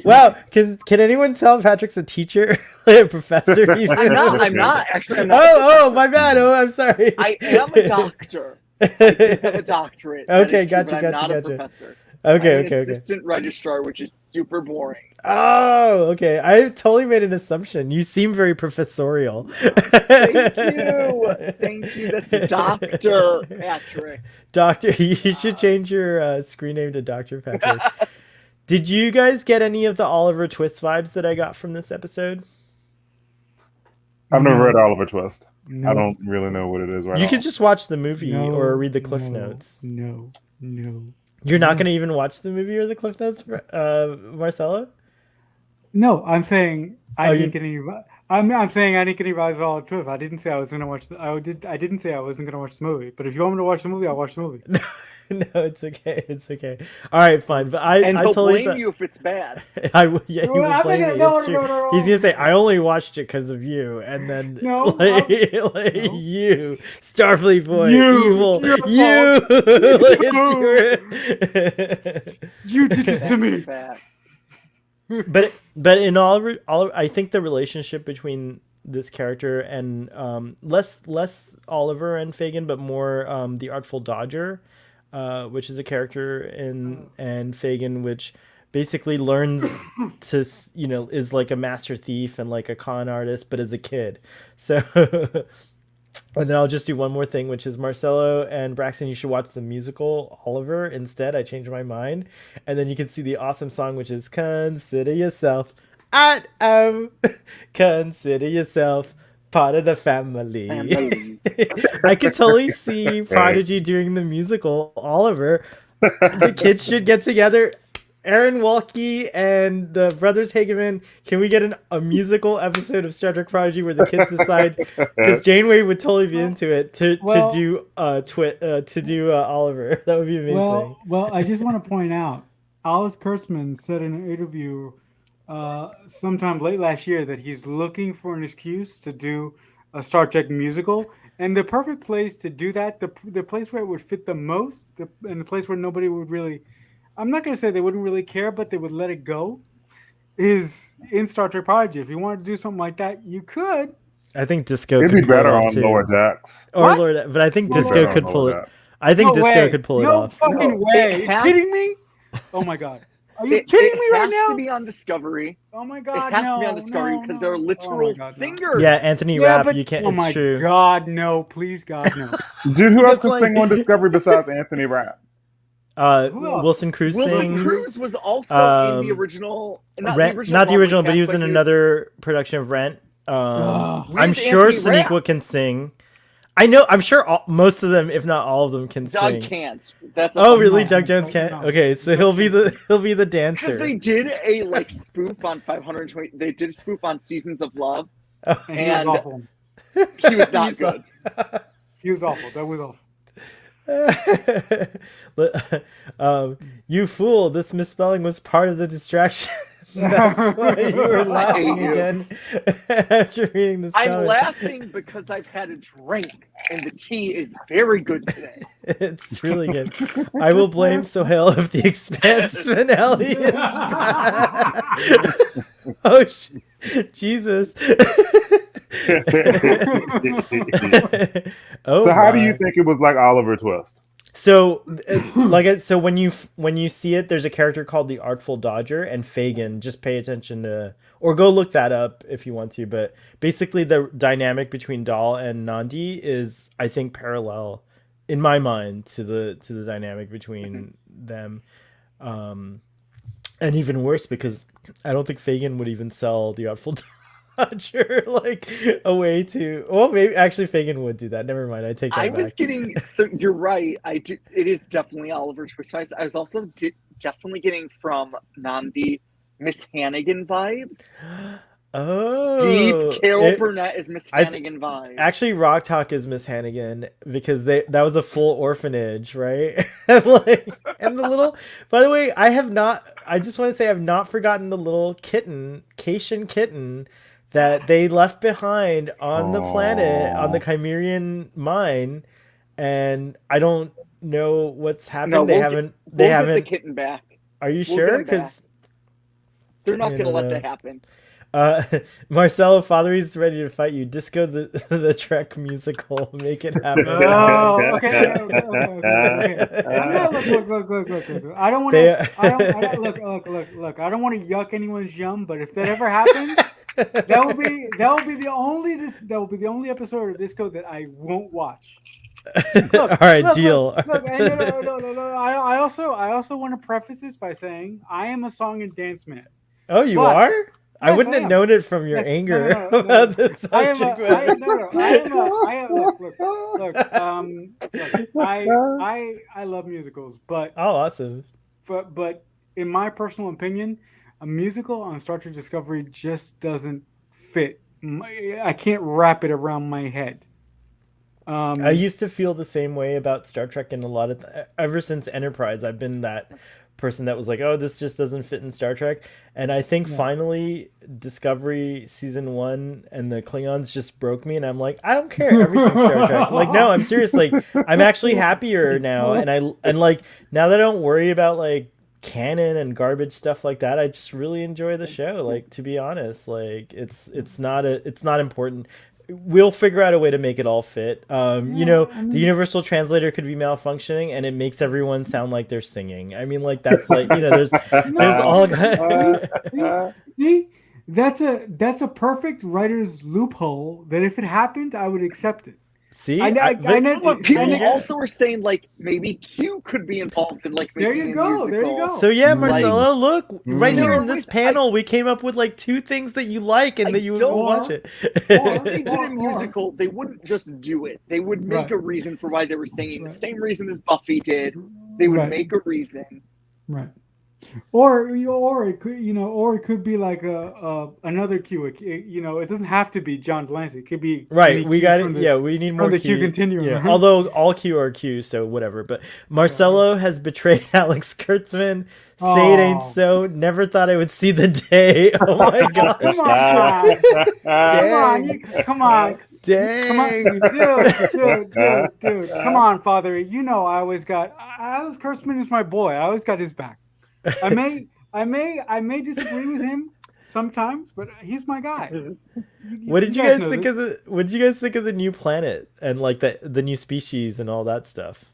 Wow, can anyone tell Patrick's a teacher? A professor? I'm not actually. Oh, my bad. Oh, I'm sorry. I am a doctor. I do have a doctorate. Okay, true, gotcha. I'm not a professor. Okay, I'm an assistant registrar, which is super boring. Oh, okay. I totally made an assumption. You seem very professorial. Thank you. That's Dr. Patrick. Doctor, you should change your screen name to Dr. Patrick. Did you guys get any of the Oliver Twist vibes that I got from this episode? I've never read Oliver Twist. No. I don't really know what it is right now. You could just watch the movie or read the Cliff Notes. No. You're not going to even watch the movie or the Cliff Notes, Marcelo? No, I'm saying I didn't get any. I'm saying I didn't get any vibes at all. Truth. I didn't say I was going to watch. I didn't say I wasn't going to watch the movie. But if you want me to watch the movie, I'll watch the movie. No, it's okay. It's okay. All right, fine. But I totally blame you if it's bad. He would blame me. No. He's gonna say I only watched it because of you, and then you, Starfleet Boy, evil, you did this to me. But in all, I think the relationship between this character and less Oliver and Fagin, but more the Artful Dodger, which is a character and Fagin, which basically learns to is like a master thief and like a con artist, but as a kid. So And then I'll just do one more thing, which is Marcelo and Braxton, you should watch the musical Oliver instead. I changed my mind. And then you can see the awesome song, which is Consider Yourself. Consider yourself part of the family. I could totally see Prodigy doing the musical Oliver. The kids should get together. Aaron Walke and the brothers Hageman, can we get a musical episode of Star Trek Prodigy where the kids decide? Because Janeway would totally be into it to do Oliver. That would be amazing. Well, I just want to point out, Alice Kurtzman said in an interview sometime late last year that he's looking for an excuse to do a Star Trek musical, and the perfect place to do that, the place where it would fit the most, and the place where nobody would really. I'm not going to say they wouldn't really care, but they would let it go, is in Star Trek Prodigy. If you wanted to do something like that, you could. I think Disco It'd could be pull better it off on too. Lower Decks. Or Lower, but I think Disco could pull it. I think Disco could pull it off. No fucking way. Are you kidding me? Oh my God. Are you kidding me right now? It has to be on Discovery. Oh my God, it has to be on Discovery because they're literal singers. Yeah, Anthony Rapp, you can't. Oh my God, no! Please, God, no! Dude, who else could sing on Discovery besides Anthony Rapp? Wilson Cruz sings. Wilson Cruz was also in the original. Not the original, but he was in another production of Rent. I'm sure Sonequa can sing. I'm sure most of them, if not all of them, can sing. Doug can't. That's really? Doug Jones can't. Okay, so he'll be the dancer. Because they did a spoof on 520. They did a spoof on Seasons of Love, and he was not good. He was awful. That was awful. You fool! This misspelling was part of the distraction. That's why you were laughing again after reading this. I'm laughing because I've had a drink and the tea is very good today. It's really good. I will blame Sohail if the Expanse finale is bad. Oh, Jesus. So how do you think it was like Oliver Twist? So when you see it, there's a character called the Artful Dodger and Fagin. Just pay attention to, or go look that up if you want to. But basically, the dynamic between Dahl and Nandi is, I think, parallel in my mind to the dynamic between them, and even worse because I don't think Fagin would even sell the Artful Dodger like a way to. Well, maybe actually Fagin would do that. Never mind. I take that back. I was getting. So you're right. It is definitely Oliver Twist. I was also definitely getting from Nandi Miss Hannigan vibes. Oh, deep Carol Burnett is Miss Hannigan vibes. Actually, Rock Talk is Miss Hannigan because that was a full orphanage, right? and the little. By the way, I just want to say I've not forgotten the little kitten, Cation kitten, that they left behind on the planet, on the Chimerian mine, and I don't know what's happened. No, they haven't get the kitten back. Are you sure? Because they're not going to let that happen. Marcelo, Father's ready to fight you. Disco the Trek musical. Make it happen. Oh, okay. Look. I don't want to. Look. I don't want to yuck anyone's yum, but if that ever happens, that will be the only episode of Disco that I won't watch. All right, deal. No. I also want to preface this by saying I am a song and dance man. Oh, you are? I wouldn't have known it from your anger about this subject. I love musicals, but awesome. But in my personal opinion, a musical on Star Trek Discovery just doesn't fit. I can't wrap it around my head. I used to feel the same way about Star Trek in a lot of ever since Enterprise. I've been that person that was like, oh, this just doesn't fit in Star Trek. And I think finally Discovery season 1 and the Klingons just broke me, and I'm like, I don't care, everything's Star Trek. Like, no, I'm serious. Like, I'm actually happier now, and like now that I don't worry about like canon and garbage stuff like that, I just really enjoy the show. Like, to be honest, like it's not important. We'll figure out a way to make it all fit. The universal translator could be malfunctioning and it makes everyone sound like they're singing. I mean, like, that's like, there's all see, that's a perfect writer's loophole that if it happened, I would accept it. See, but people also are saying like maybe Q could be involved in like making a musical. There you go. So yeah, Marcelo, look right here in this Wait, panel, we came up with like 2 things that you like and that you would watch it. If they did a musical, they wouldn't just do it. They would make a reason for why they were singing. The same reason as Buffy did. They would make a reason. Right. Or it could, or it could be like another Q. It doesn't have to be John Delancey. It could be right. We got it. We need more the Q continuum. Yeah. Although all Q are Q, so whatever. But Marcelo has betrayed Alex Kurtzman. Say it ain't so. Never thought I would see the day. Oh my god! Come on. Dang. Dude. Come on, Father. I always got Alex Kurtzman is my boy. I always got his back. I may disagree with him sometimes, but he's my guy. What did you guys think of the new planet and like the new species and all that stuff?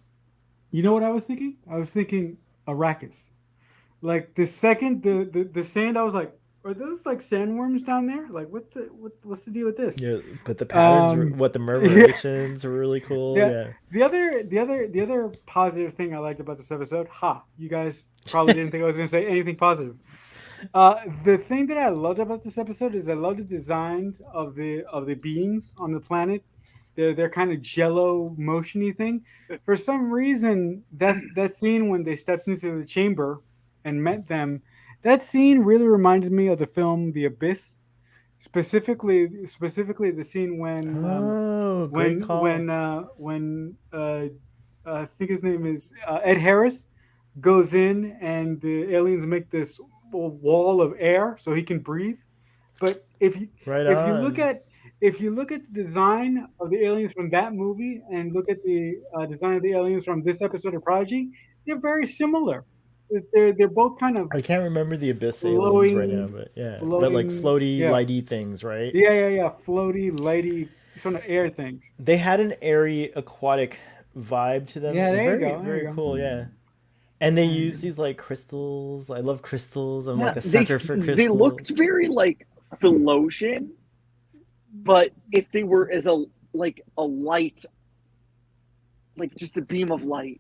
You know what I was thinking? I was thinking Arrakis. Like the second the sand, I was like, are those like sandworms down there? Like what's the deal with this? Yeah, but the patterns, the murmurations were really cool. Yeah. The other positive thing I liked about this episode, you guys probably didn't think I was going to say anything positive. The thing that I loved about this episode is I love the designs of the beings on the planet. They're kind of jello motiony thing. For some reason, that scene when they stepped into the chamber and met them. That scene really reminded me of the film The Abyss, specifically the scene when I think his name is Ed Harris goes in and the aliens make this wall of air so he can breathe. But if you look at the design of the aliens from that movie and look at the design of the aliens from this episode of Prodigy, they're very similar. They're both kind of. I can't remember the Abyss aliens right now, but but like floaty, lighty things, right? Yeah. Floaty, lighty, sort of air things. They had an airy, aquatic vibe to them. Yeah, there you go. Very cool. Yeah, and they use these like crystals. I love crystals. I'm like a sucker for crystals. They looked very like Philosian, but if they were as a light, like just a beam of light.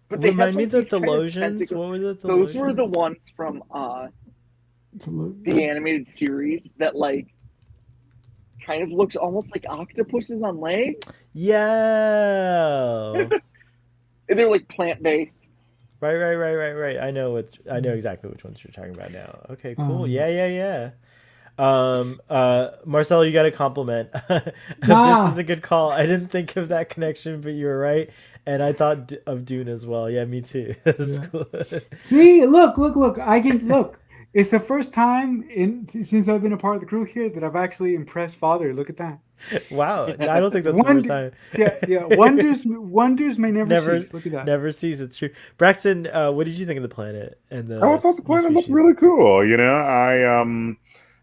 But they remind me of the Theologians. What were the Theologians? Those were the ones from the animated series that like kind of looked almost like octopuses on legs. Yeah. They're like plant-based. Right. I know exactly which ones you're talking about now. Okay, cool. Yeah. Marcelo, you got a compliment. This is a good call. I didn't think of that connection, but you were right. And I thought of Dune as well. Yeah, me too. That's cool. See, look. I can look. It's the first time since I've been a part of the crew here that I've actually impressed Father. Look at that. Wow, I don't think that's the first time. Yeah. Wonders may never cease. Look at that. Never cease. It's true. Braxton, what did you think of the planet and the? I thought the planet looked really cool. I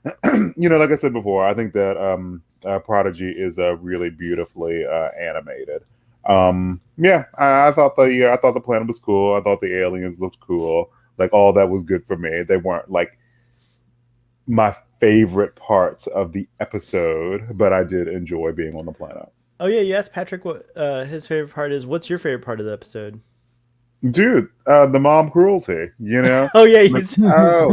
like I said before, I think that Prodigy is really beautifully animated. I thought the planet was cool. I thought the aliens looked cool. Like all that was good for me. They weren't like my favorite parts of the episode, but I did enjoy being on the planet. Oh yeah, you asked Patrick what his favorite part is. What's your favorite part of the episode? Dude, the mom cruelty, Oh yeah, he's like, oh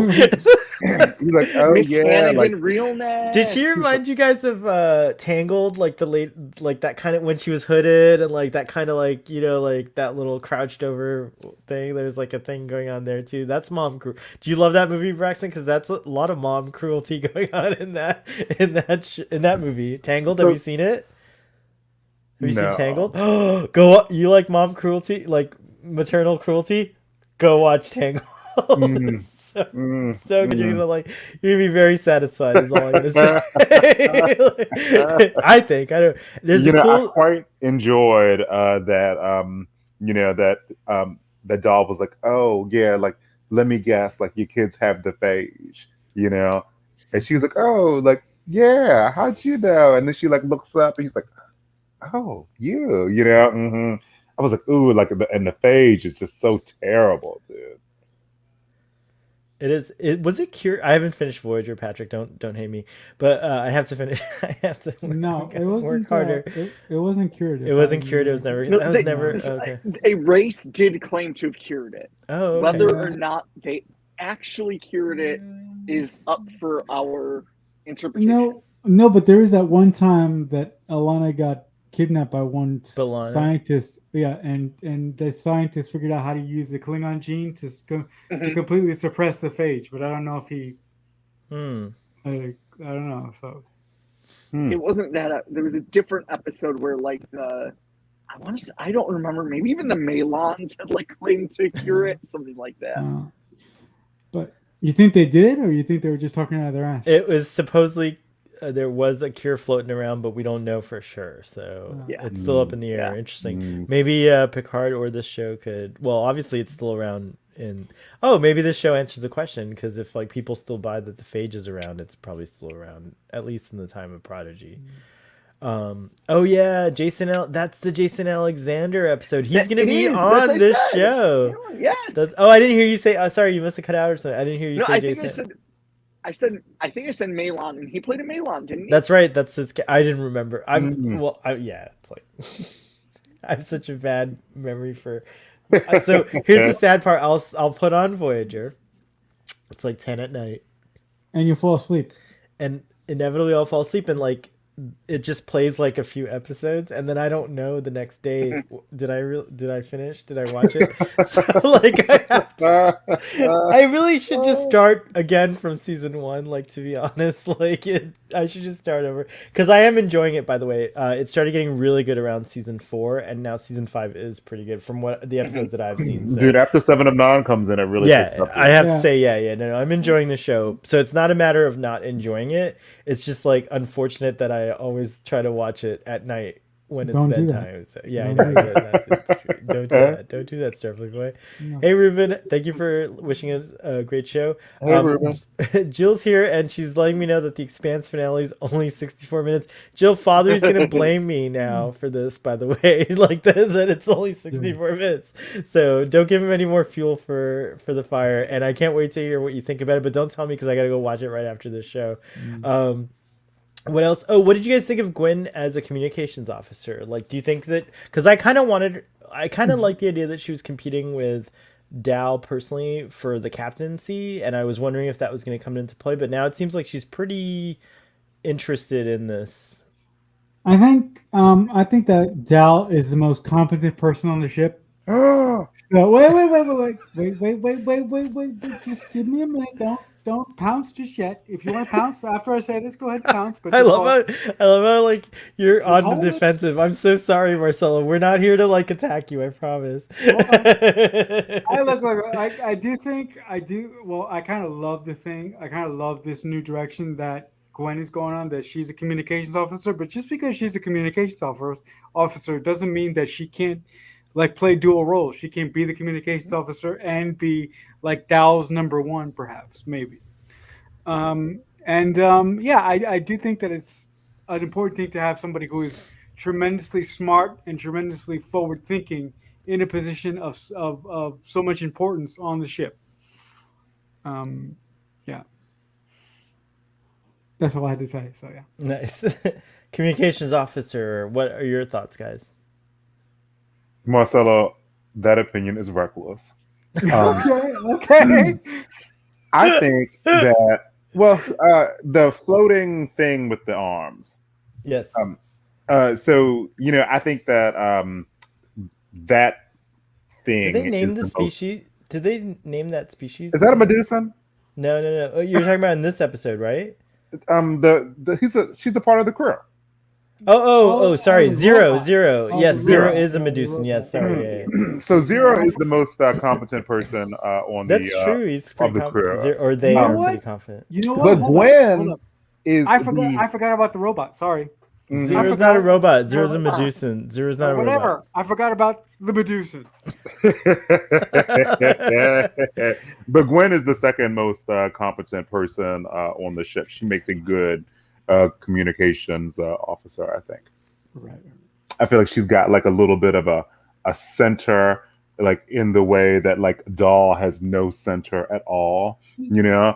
Miss yeah, Hannigan, real nice. Did she remind you guys of Tangled, like that kind of when she was hooded and like that kind of like like that little crouched over thing? There's like a thing going on there too. That's mom cruelty. Do you love that movie, Braxton? Because that's a lot of mom cruelty going on in that movie. Tangled. Have you seen it? Have you seen Tangled? Go. You like mom cruelty, like maternal cruelty? Go watch Tangled. So good. You're gonna be very satisfied is all I'm gonna say. I think. I don't. There's I quite enjoyed that that doll was like, oh yeah, like let me guess, like your kids have the phage, and she was like, oh, like yeah, how'd you know? And then she like looks up and he's like, oh, you. I was like, ooh, like and the phage is just so terrible, dude. It is. It was it cure. I haven't finished Voyager, Patrick. Don't hate me, but I have to finish. I have to. No, it wasn't. Work harder. It wasn't cured. It wasn't cured. It was never. No, that was never. Okay. A race did claim to have cured it. Oh, okay. Whether or not they actually cured it is up for our interpretation. No, but there was that one time that Alana got kidnapped by one scientist. Yeah, and the scientist figured out how to use the Klingon gene to completely suppress the phage. But I don't know if he. I don't know. So. It wasn't that. There was a different episode where like I don't remember. Maybe even the Malons had like claimed to cure it, something like that. But you think they did, or you think they were just talking out of their ass? It was supposedly there was a cure floating around, but we don't know for sure. So it's still up in the air. Interesting. Maybe Picard or this show could. Well, obviously it's still around. Maybe this show answers the question, because if like people still buy that the phage is around, it's probably still around, at least in the time of Prodigy. That's the Jason Alexander episode. He's gonna be on this show. Yes. I didn't hear you say. Sorry, you must have cut out or something. I didn't hear you say Jason. I think I said Malon, and he played a Malon, didn't he? That's right. That's his. I didn't remember. It's like I have such a bad memory for. So here's the sad part. I'll put on Voyager. It's like 10 at night, and you fall asleep, and inevitably I'll fall asleep, and like it just plays like a few episodes, and then I don't know the next day. Did I finish? Did I watch it? So like I really should just start again from season 1. Like, to be honest, I should just start over, because I am enjoying it. By the way, it started getting really good around season 4, and now season 5 is pretty good from what the episodes that I've seen. So. Dude, after 7 of 9 comes in, it really picks up. I have to say, no, I'm enjoying the show. So it's not a matter of not enjoying it. It's just like unfortunate that I always try to watch it at night when it's bedtime. So, I know. That's true. Don't do that. Don't do that, Starfleet Boy. No. Hey, Ruben. Thank you for wishing us a great show. Hey, Ruben. Jill's here, and she's letting me know that the Expanse finale is only 64 minutes. Jill, Father's going to blame me now for this, by the way, like that it's only 64 minutes. So don't give him any more fuel for the fire. And I can't wait to hear what you think about it, but don't tell me, because I got to go watch it right after this show. What else? Oh, what did you guys think of Gwen as a communications officer? Like, do you think that, because I kind of like the idea that she was competing with Dal personally for the captaincy, and I was wondering if that was going to come into play, but now it seems like she's pretty interested in this. I think that Dal is the most competent person on the ship. So wait, just give me a minute. Don't pounce just yet. If you want to pounce after I say this, go ahead and pounce. But I love how like you're just on the defensive. I'm so sorry, Marcelo. We're not here to like attack you. I promise. I do think I do. Well, I kind of love the thing. I kind of love this new direction that Gwen is going on. That she's a communications officer, but just because she's a communications officer doesn't mean that she can't like play dual roles. She can be the communications officer and be like Dal's number 1, perhaps, maybe. I do think that it's an important thing to have somebody who is tremendously smart and tremendously forward thinking in a position of so much importance on the ship. That's all I had to say. So yeah. Nice. Communications officer. What are your thoughts, guys? Marcelo, that opinion is reckless. Okay. I think that the floating thing with the arms. Yes. I think that that thing. Did they name the species? Did they name that species? Is that a Medusan? No. Oh, you're talking about in this episode, right? She's a part of the crew. Sorry. Zero. Yes, Zero is a Medusan. Yes, sorry. Yeah. So Zero is the most competent person on That's true. He's pretty of the crew. They are pretty confident. You know what? But Gwen is. I forgot about the robot. Sorry. Zero's not a robot. Zero's a Medusan. Zero's not a robot. Whatever. I forgot about the Medusan. But Gwen is the second most competent person on the ship. She makes a good communications officer, I think. Right. I feel like she's got like a little bit of a center like in the way that like Doll has no center at all. You know,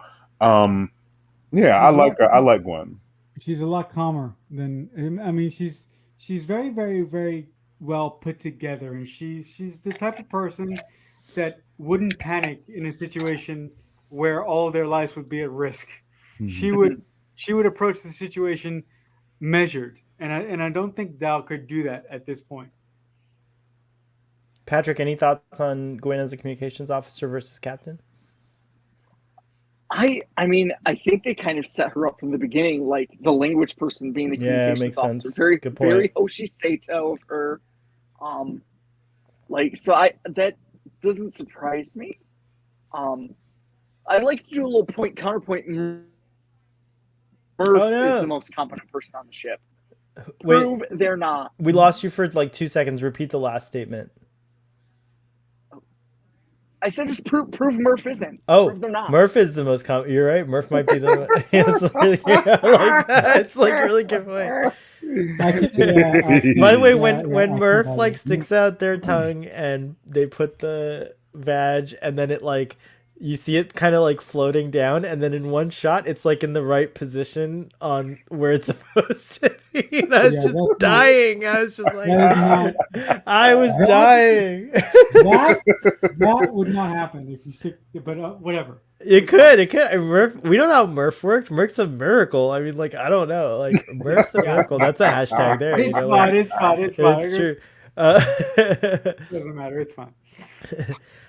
yeah, I like Gwen. She's a lot calmer than I mean she's very very very well put together, and she's the type of person that wouldn't panic in a situation where all of their lives would be at risk. She Mhm. would she would approach the situation measured, and I don't think Dal could do that at this point. Patrick, any thoughts on Gwen as a communications officer versus captain? I mean, I think they kind of set her up from the beginning, like the language person being the Yeah, communications makes officer. sense. Very, Good point. very Hoshi Sato of her. Like, so that doesn't surprise me. I like to do a little counterpoint. Murph is the most competent person on the ship. Prove they're not. We lost you for like 2 seconds. Repeat the last statement. I said just prove Murph isn't. Oh, prove they're not. Murph is the most common. You're right. Murph might be the. Yeah, it's really, yeah, I like that. It's like really good point. By the way, when Murph like sticks out their tongue and they put the vag, and then it like you see it kind of like floating down, and then in one shot it's like in the right position on where it's supposed to be. And I was just dying. I was just like, I was dying. That would not happen if you stick. But whatever. It could. Murph, we don't know how Murph works. Murph's a miracle. I mean, like, I don't know. Like, Murph's a miracle. That's a hashtag there. It's fine. It's fine. It's fine. It's true. Doesn't matter. It's fine.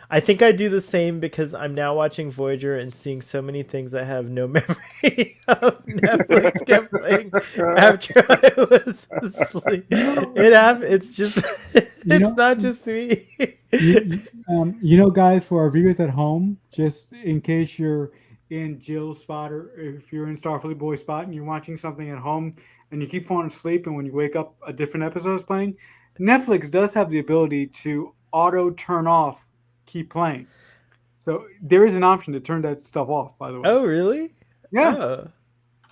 I think I do the same because I'm now watching Voyager and seeing so many things I have no memory of. Netflix kept playing after I was asleep. It's just, it's not just me. Guys, for our viewers at home, just in case you're in Jill's spot or if you're in Starfleet Boy spot and you're watching something at home and you keep falling asleep and when you wake up a different episode is playing, Netflix does have the ability to auto turn off keep playing. So there is an option to turn that stuff off, by the way. Oh, really? Yeah.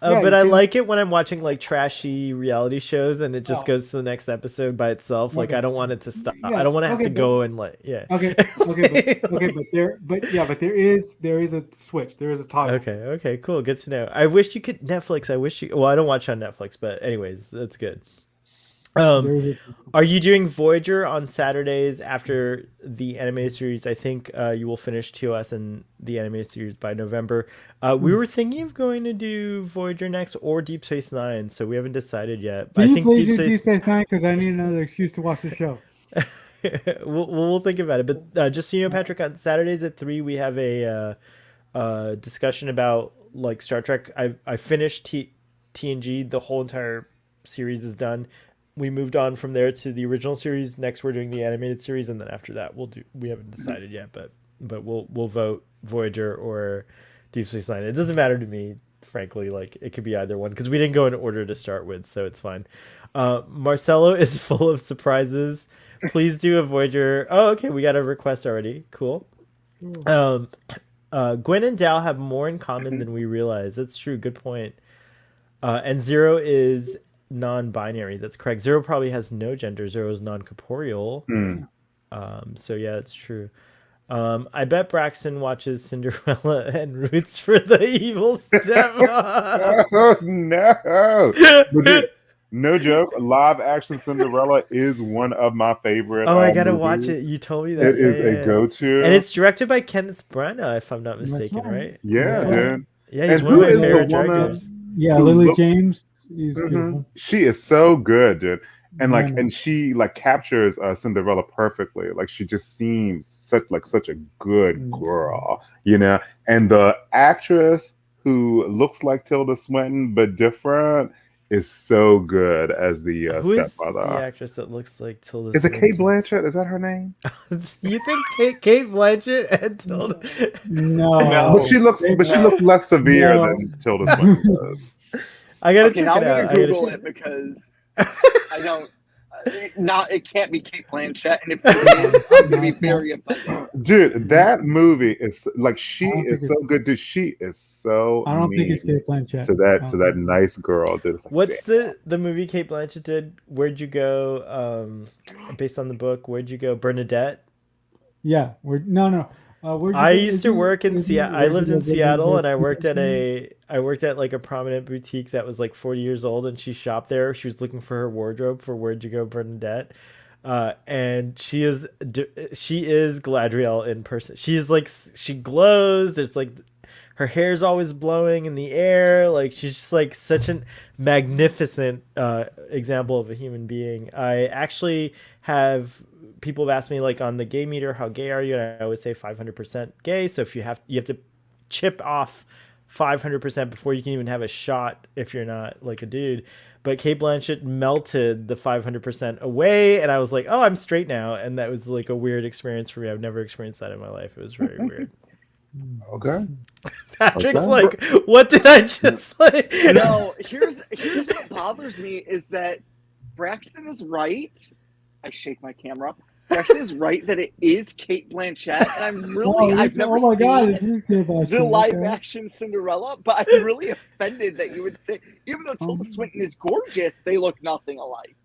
But I like it when I'm watching like trashy reality shows and it just goes to the next episode by itself. Okay. Like I don't want it to stop. Yeah. I don't want to have to go and like Okay, but there is a switch. There is a toggle. Okay, cool. Good to know. I wish you could Netflix. Well, I don't watch on Netflix, but anyways, that's good. Are you doing Voyager on Saturdays after the animated series? I think you will finish TOS and the animated series by November. We were thinking of going to do Voyager next or Deep Space Nine, so we haven't decided yet. I think Deep Space Nine because I need another excuse to watch the show. we'll think about it. But just so you know, Patrick, on Saturdays at 3 we have a discussion about like Star Trek. I finished TNG. The whole entire series is done. We moved on from there to the original series. Next, we're doing the animated series, and then after that, we haven't decided yet, but we'll vote Voyager or Deep Space Nine. It doesn't matter to me, frankly. Like it could be either one because we didn't go in order to start with, so it's fine. Marcelo is full of surprises. Please do a Voyager. Oh, okay, we got a request already. Cool. Gwen and Dal have more in common than we realize. That's true. Good point. And Zero is non-binary. That's correct. Zero probably has no gender. Zero is non-corporeal. So yeah, it's true. I bet Braxton watches Cinderella and roots for the evil stepmom. Oh, no. Dude, no joke. Live action Cinderella is one of my favorite. Oh, I gotta watch it. You told me that. It is a go-to. And it's directed by Kenneth Branagh, if I'm not mistaken, right? Yeah, dude. Yeah, he's one of my favorite directors. Yeah, Lily James. He's beautiful. She is so good, dude. And she captures Cinderella perfectly. Like she just seems such a good girl, you know. And the actress who looks like Tilda Swinton but different is so good as the stepmother. Who is the actress that looks like Tilda? Is it Kate Blanchett? Is that her name? You think Kate Blanchett and Tilda? No. But she looks less severe than Tilda Swinton does. I gotta check it out. I'm gonna Google it because I don't. It can't be Kate Blanchett, and if it is, I'm gonna be very offended. Dude, that movie is like she is so good. Dude, she is so. I don't think it's Kate Blanchett. To that nice girl, dude. Like, what's the movie Kate Blanchett did? Where'd you go? Based on the book, where'd you go? Bernadette. Yeah, no. I used to work in Seattle. I lived in Seattle, and I worked at like a prominent boutique that was like 40 years old, and she shopped there. She was looking for her wardrobe for Where'd You Go, Bernadette. And she is Gladriel in person. She is like she glows. There's like her hair's always blowing in the air. Like she's just like such a magnificent example of a human being. I actually have people have asked me like on the gay meter, how gay are you? And I always say 500% gay. So if you have to chip off 500% before you can even have a shot if you're not like a dude. But Kate Blanchett melted the 500% away, and I was like, oh, I'm straight now. And that was like a weird experience for me. I've never experienced that in my life. It was very weird. Okay. Patrick's Okay. like, what did I just like? No, here's what bothers me is that Braxton is right. I shake my camera. Braxton is right that it is Kate Blanchett, and I've never seen the live action Cinderella, but I'm really offended that you would think, even though Tilda Swinton is gorgeous, they look nothing alike.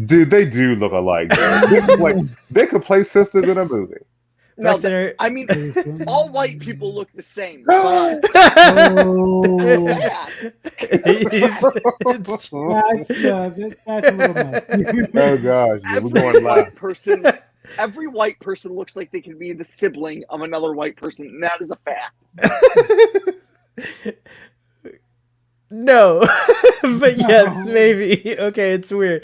Dude, they do look alike. They could play sisters in a movie. No, I mean, all white people look the same. But that's a little much. Oh gosh, we're going live. Every white person looks like they can be the sibling of another white person, and that is a fact. No, but yes, maybe. Okay, it's weird.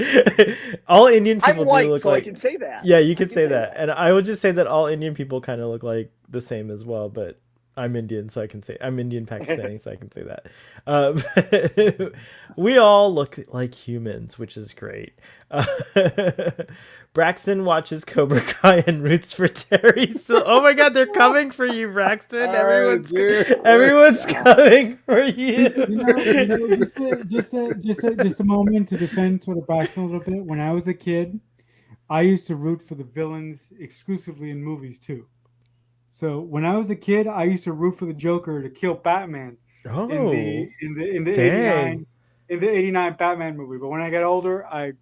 All Indian people I'm white, do look so like. I can say that. Yeah, you can say that, and I would just say that all Indian people kind of look like the same as well. But I'm Indian, so I can say I'm Indian Pakistani, so I can say that. We all look like humans, which is great. Braxton watches Cobra Kai and roots for Terry. So, oh my God, they're coming for you, Braxton! Everyone's coming for you. Just a moment to defend sort of Braxton a little bit. When I was a kid, I used to root for the villains exclusively in movies too. So when I was a kid, I used to root for the Joker to kill Batman in the 89 Batman movie. But when I got older, I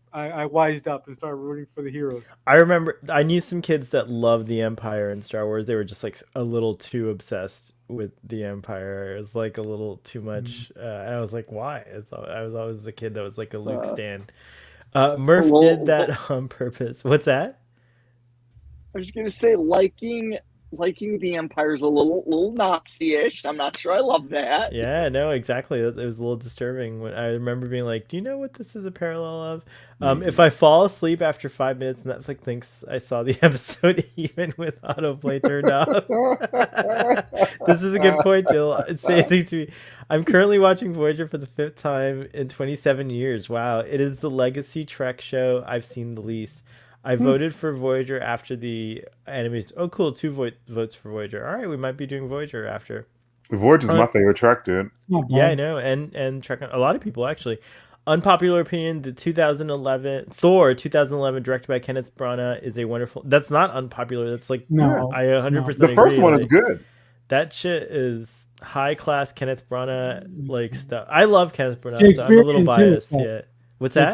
wised up and started rooting for the heroes. I remember I knew some kids that loved the Empire in Star Wars. They were just like a little too obsessed with the Empire. It was like a little too much. And I was like, why? I was always the kid that was like a Luke stan. Murph did that on purpose. What's that? I was just gonna say liking the Empire's a little Nazi-ish. I'm not sure I love that. Yeah, no, exactly. It was a little disturbing. When I remember being like, "Do you know what this is a parallel of?" If I fall asleep after 5 minutes, Netflix thinks I saw the episode even with autoplay turned off. This is a good point, Jill. Say anything to me. I'm currently watching Voyager for the 5th time in 27 years. Wow, it is the legacy Trek show I've seen the least. I voted for Voyager after the animes. Oh, cool. 2 votes for Voyager. All right, we might be doing Voyager after. Voyager's my favorite Trek, dude. Yeah, I know. And Trek, a lot of people, actually. Unpopular opinion, the 2011, directed by Kenneth Branagh, is a wonderful... That's not unpopular. That's like... No. I 100% agree. The first one is good. That shit is high-class Kenneth Branagh, like, stuff. I love Kenneth Branagh, so I'm a little biased. Yeah. What's that?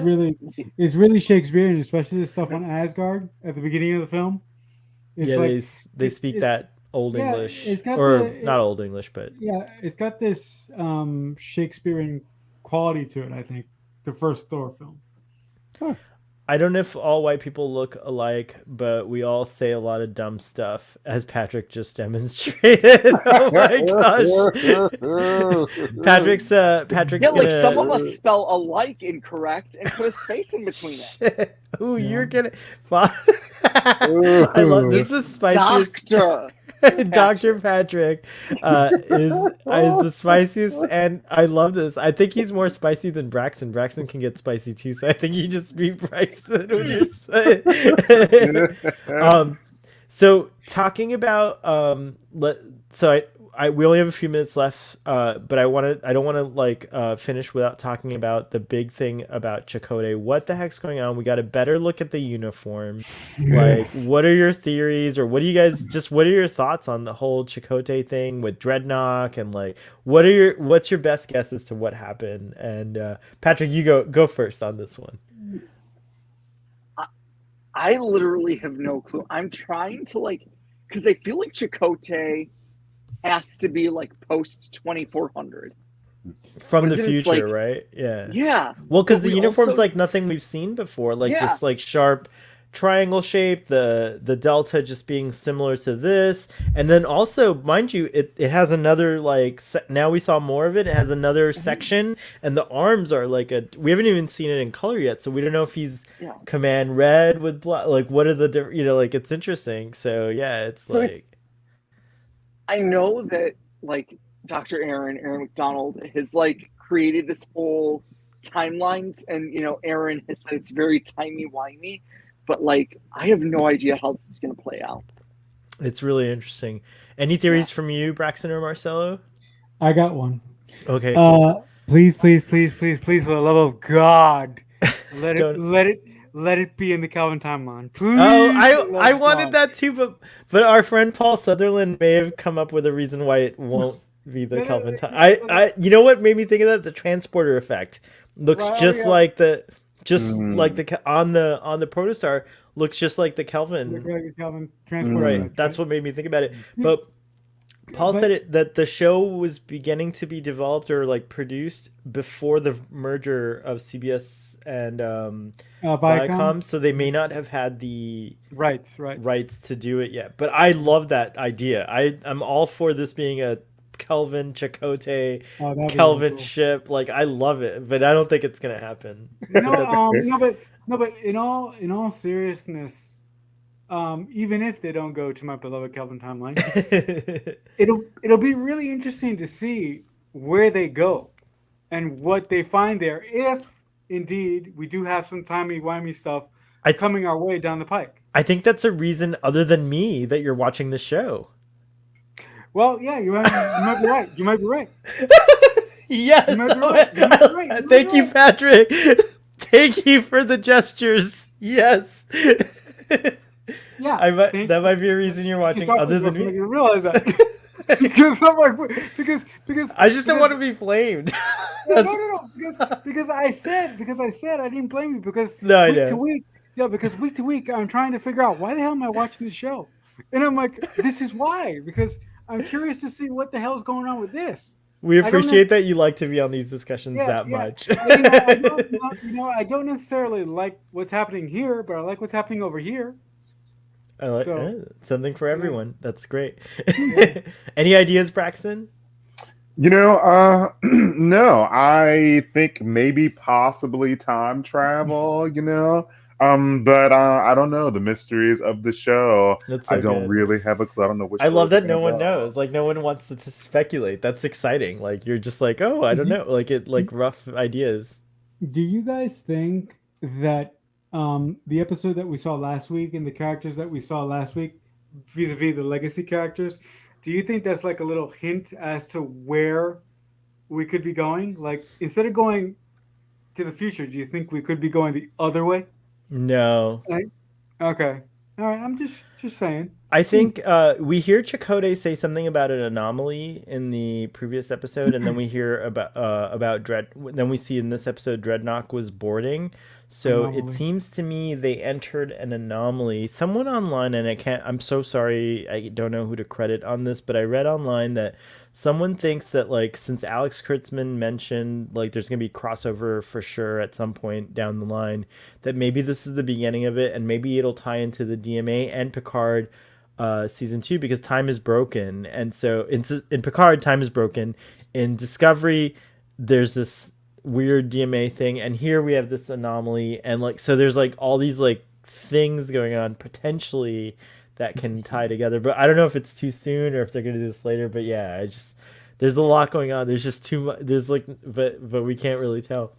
It's really Shakespearean, especially the stuff on Asgard at the beginning of the film. They speak that old English, not old English, but it's got this Shakespearean quality to it. I think the first Thor film. Huh. I don't know if all white people look alike, but we all say a lot of dumb stuff, as Patrick just demonstrated. Oh my gosh, Patrick's. Yeah, like some of us spell alike incorrect and put a space in between it. Ooh, you're gonna. I love this. Is the spiciest. Dr. Patrick is the spiciest, and I love this. I think he's more spicy than Braxton. Braxton can get spicy too, so I think you just beat Braxton with your so talking about we only have a few minutes left, but I don't want to like finish without talking about the big thing about Chakotay. What the heck's going on? We got a better look at the uniform. Like, what are your theories, or what are your thoughts on the whole Chakotay thing with Dreadnought, and like what's your best guess as to what happened? And Patrick, you go first on this one. I literally have no clue. I'm trying to like because I feel like Chakotay has to be like post 2400 from the future, like, right? Yeah. Well, because the uniform's like nothing we've seen before, like this like sharp triangle shape, the delta just being similar to this, and then also, mind you, it has another like now we saw more of it. It has another section, and the arms are like we haven't even seen it in color yet, so we don't know if he's command red with black. Like, what are the like it's interesting. So yeah, it's so like I know that like Dr. Aaron McDonald has like created this whole timelines, and Aaron has said it's very timey-wimey. But like, I have no idea how this is going to play out. It's really interesting. Any theories from you, Braxton or Marcelo? I got one. Okay. Please, for the love of God, let it be in the Kelvin timeline. Please. Oh, I wanted that too, but our friend Paul Sutherland may have come up with a reason why it won't be the Kelvin time. I you know what made me think of that? The transporter effect looks just like the. Like the on the protostar looks just like the Kelvin. Transporter. Right. That's what made me think about it. But Paul said that the show was beginning to be developed or like produced before the merger of CBS and Viacom, so they may not have had the rights to do it yet. But I love that idea. I'm all for this being a Kelvin Chakotay Kelvin ship. Like, I love it, but I don't think it's gonna happen. But in all seriousness, even if they don't go to my beloved Kelvin timeline, it'll be really interesting to see where they go and what they find there, if indeed we do have some timey-wimey stuff coming our way down the pike. I think that's a reason other than me that you're watching the show. Well, yeah, you might be right. You might be right. Yes. Thank you, Patrick. Thank you for the gestures. Yes. Yeah. That might be a reason you're watching other than me. You realize that. because I just don't want to be blamed. No. Because I said I didn't blame you because week to week I'm trying to figure out why the hell am I watching the show, and I'm like, this is why, because I'm curious to see what the hell is going on with this. We appreciate that you like to be on these discussions much. I don't necessarily like what's happening here, but I like what's happening over here. I like something for everyone. That's great. Any ideas, Braxton? No, I think maybe possibly time travel, but I don't know the mysteries of the show. I don't really have a clue. I don't know which. I love that no one knows. Like, no one wants to speculate. That's exciting. Like, you're just like, oh, I don't know. Like rough ideas. Do you guys think that the episode that we saw last week and the characters that we saw last week, vis-a-vis the legacy characters, do you think that's like a little hint as to where we could be going? Like, instead of going to the future, do you think we could be going the other way? No. Okay. All right. I'm just saying. I think we hear Chakotay say something about an anomaly in the previous episode, and then we hear about Then we see in this episode Dreadnought was boarding. So it seems to me they entered an anomaly. Someone online, and I'm so sorry, I don't know who to credit on this, but I read online that someone thinks that, like, since Alex Kurtzman mentioned, like, there's going to be crossover for sure at some point down the line, that maybe this is the beginning of it, and maybe it'll tie into the DMA and Picard season 2, because time is broken. And so in Picard, time is broken. In Discovery, there's this weird DMA thing, and here we have this anomaly, and like, so there's like all these like things going on potentially that can tie together, but I don't know if it's too soon or if they're gonna do this later. But yeah, there's a lot going on. There's just too much. There's like, but we can't really tell.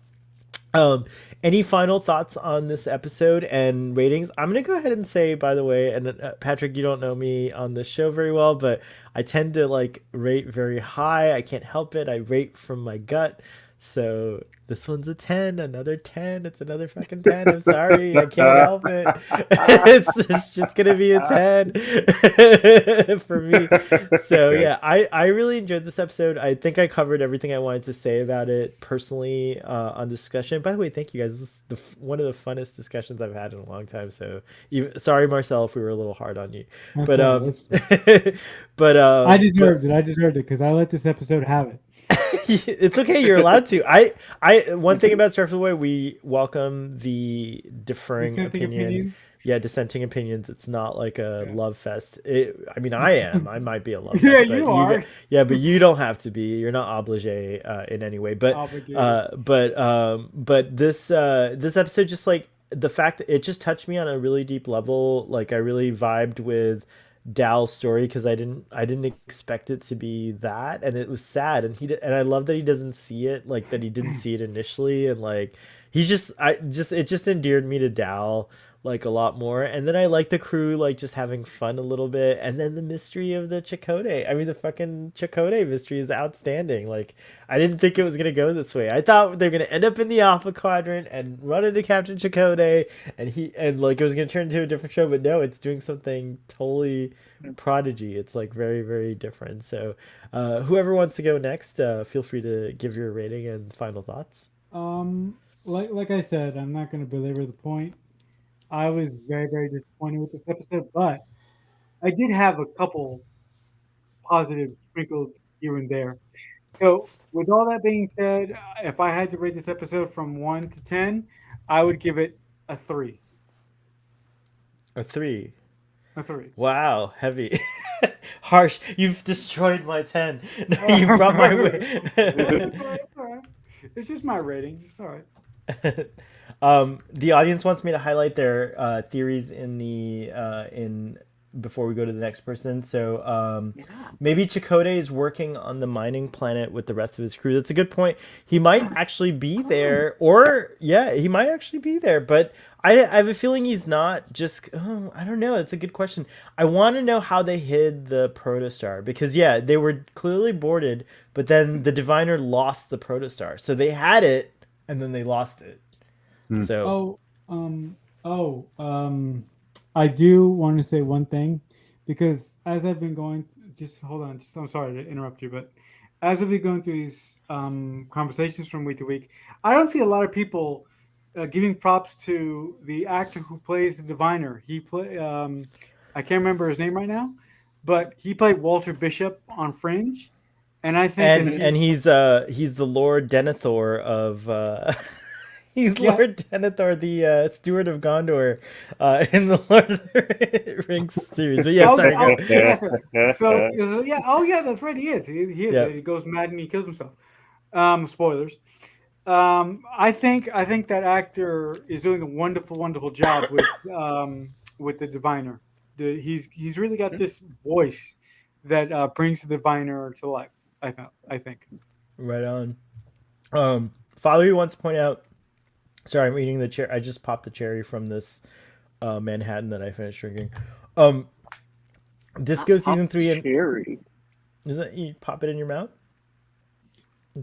Any final thoughts on this episode and ratings? I'm gonna go ahead and say, by the way, and Patrick, you don't know me on this show very well, but I tend to like rate very high. I can't help it. I rate from my gut. So this one's a 10, another 10. It's another fucking 10. I'm sorry, I can't help it. It's just gonna be a 10 for me. So yeah, I really enjoyed this episode. I think I covered everything I wanted to say about it personally on discussion. By the way, thank you guys. This is one of the funnest discussions I've had in a long time. So sorry, Marcel, if we were a little hard on you. That's But I deserved it. I deserved it because I let this episode have it. It's okay. You're allowed to. One thing about Star Trek Prodigy, we welcome the differing opinions. Yeah, dissenting opinions. It's not like a love fest. I mean, I am. I might be a love fest. Yeah, but you are. Yeah, but you don't have to be. You're not obligé in any way. But this episode, just like the fact that it just touched me on a really deep level. Like I really vibed with Dal's story because I didn't expect it to be that, and it was sad, and I love that he doesn't see it, like that he didn't see it initially, and like it just endeared me to Dal like a lot more. And then I like the crew like just having fun a little bit, and then the mystery of the Chakotay. I mean, the fucking Chakotay mystery is outstanding. Like I didn't think it was gonna go this way. I thought they were gonna end up in the Alpha Quadrant and run into Captain Chakotay, and like it was gonna turn into a different show, but no, it's doing something totally Prodigy. It's like very, very different. So whoever wants to go next, feel free to give your rating and final thoughts. Like I said, I'm not going to belabor the point. I was very, very disappointed with this episode, but I did have a couple positives sprinkled here and there. So, with all that being said, if I had to rate this episode from 1 to 10, I would give it a 3. A 3. A 3. Wow, heavy. Harsh. You've destroyed my 10. You brought my way. It's just my rating. It's all right. The audience wants me to highlight their theories in before we go to the next person. So maybe Chakotay is working on the mining planet with the rest of his crew. That's a good point. He might actually be there, or he might actually be there, but I have a feeling he's not. Just I don't know. It's a good question. I want to know how they hid the protostar, because they were clearly boarded, but then the diviner lost the protostar, so they had it and then they lost it. So I do want to say one thing, because as I've been going, just hold on, I'm sorry to interrupt you, but as I've been going through these conversations from week to week, I don't see a lot of people giving props to the actor who plays the diviner. He I can't remember his name right now, but he played Walter Bishop on Fringe, and I think he's the Lord Denethor of. He's Lord Denethor, the steward of Gondor, in the Lord of the Rings series. But that's right. He is. He is. Yeah. He goes mad and he kills himself. Spoilers. I think that actor is doing a wonderful, wonderful job with the diviner. He's really got this voice that brings the diviner to life. I think. Right on. Father, who wants to point out. Sorry, I'm eating the cherry. I just popped the cherry from this Manhattan that I finished drinking. Disco season 3 and cherry. Is that you pop it in your mouth?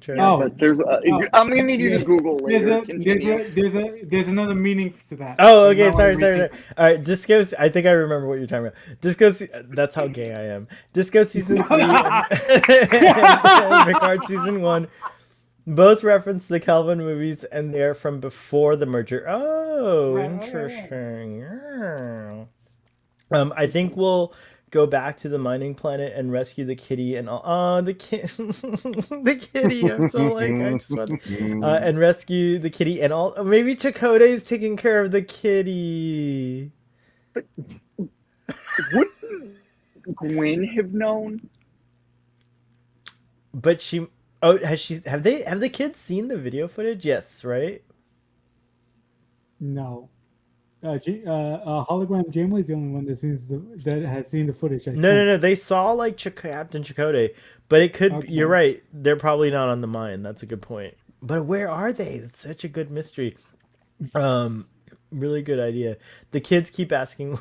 Cherry. Oh, but there's I'm gonna need you to Google later. There's another meaning to that. Oh, okay. Sorry. All right, Disco. I think I remember what you're talking about. Disco. That's how gay I am. Disco season 3 and Picard season 1. Both reference the Kelvin movies, and they're from before the merger. Oh, interesting. I think we'll go back to the mining planet and rescue the kitty and all. Oh, the kitty. I'm so like I just want and rescue the kitty and all. Maybe Chakotay's taking care of the kitty. But wouldn't Gwen have known? But she. Oh, have the kids seen the video footage? Yes, right? No. Hologram Janeway is the only one that has seen the footage. No. They saw like Captain Chakotay, but it could. Okay. You're right. They're probably not on the mine. That's a good point. But where are they? It's such a good mystery. Really good idea. The kids keep asking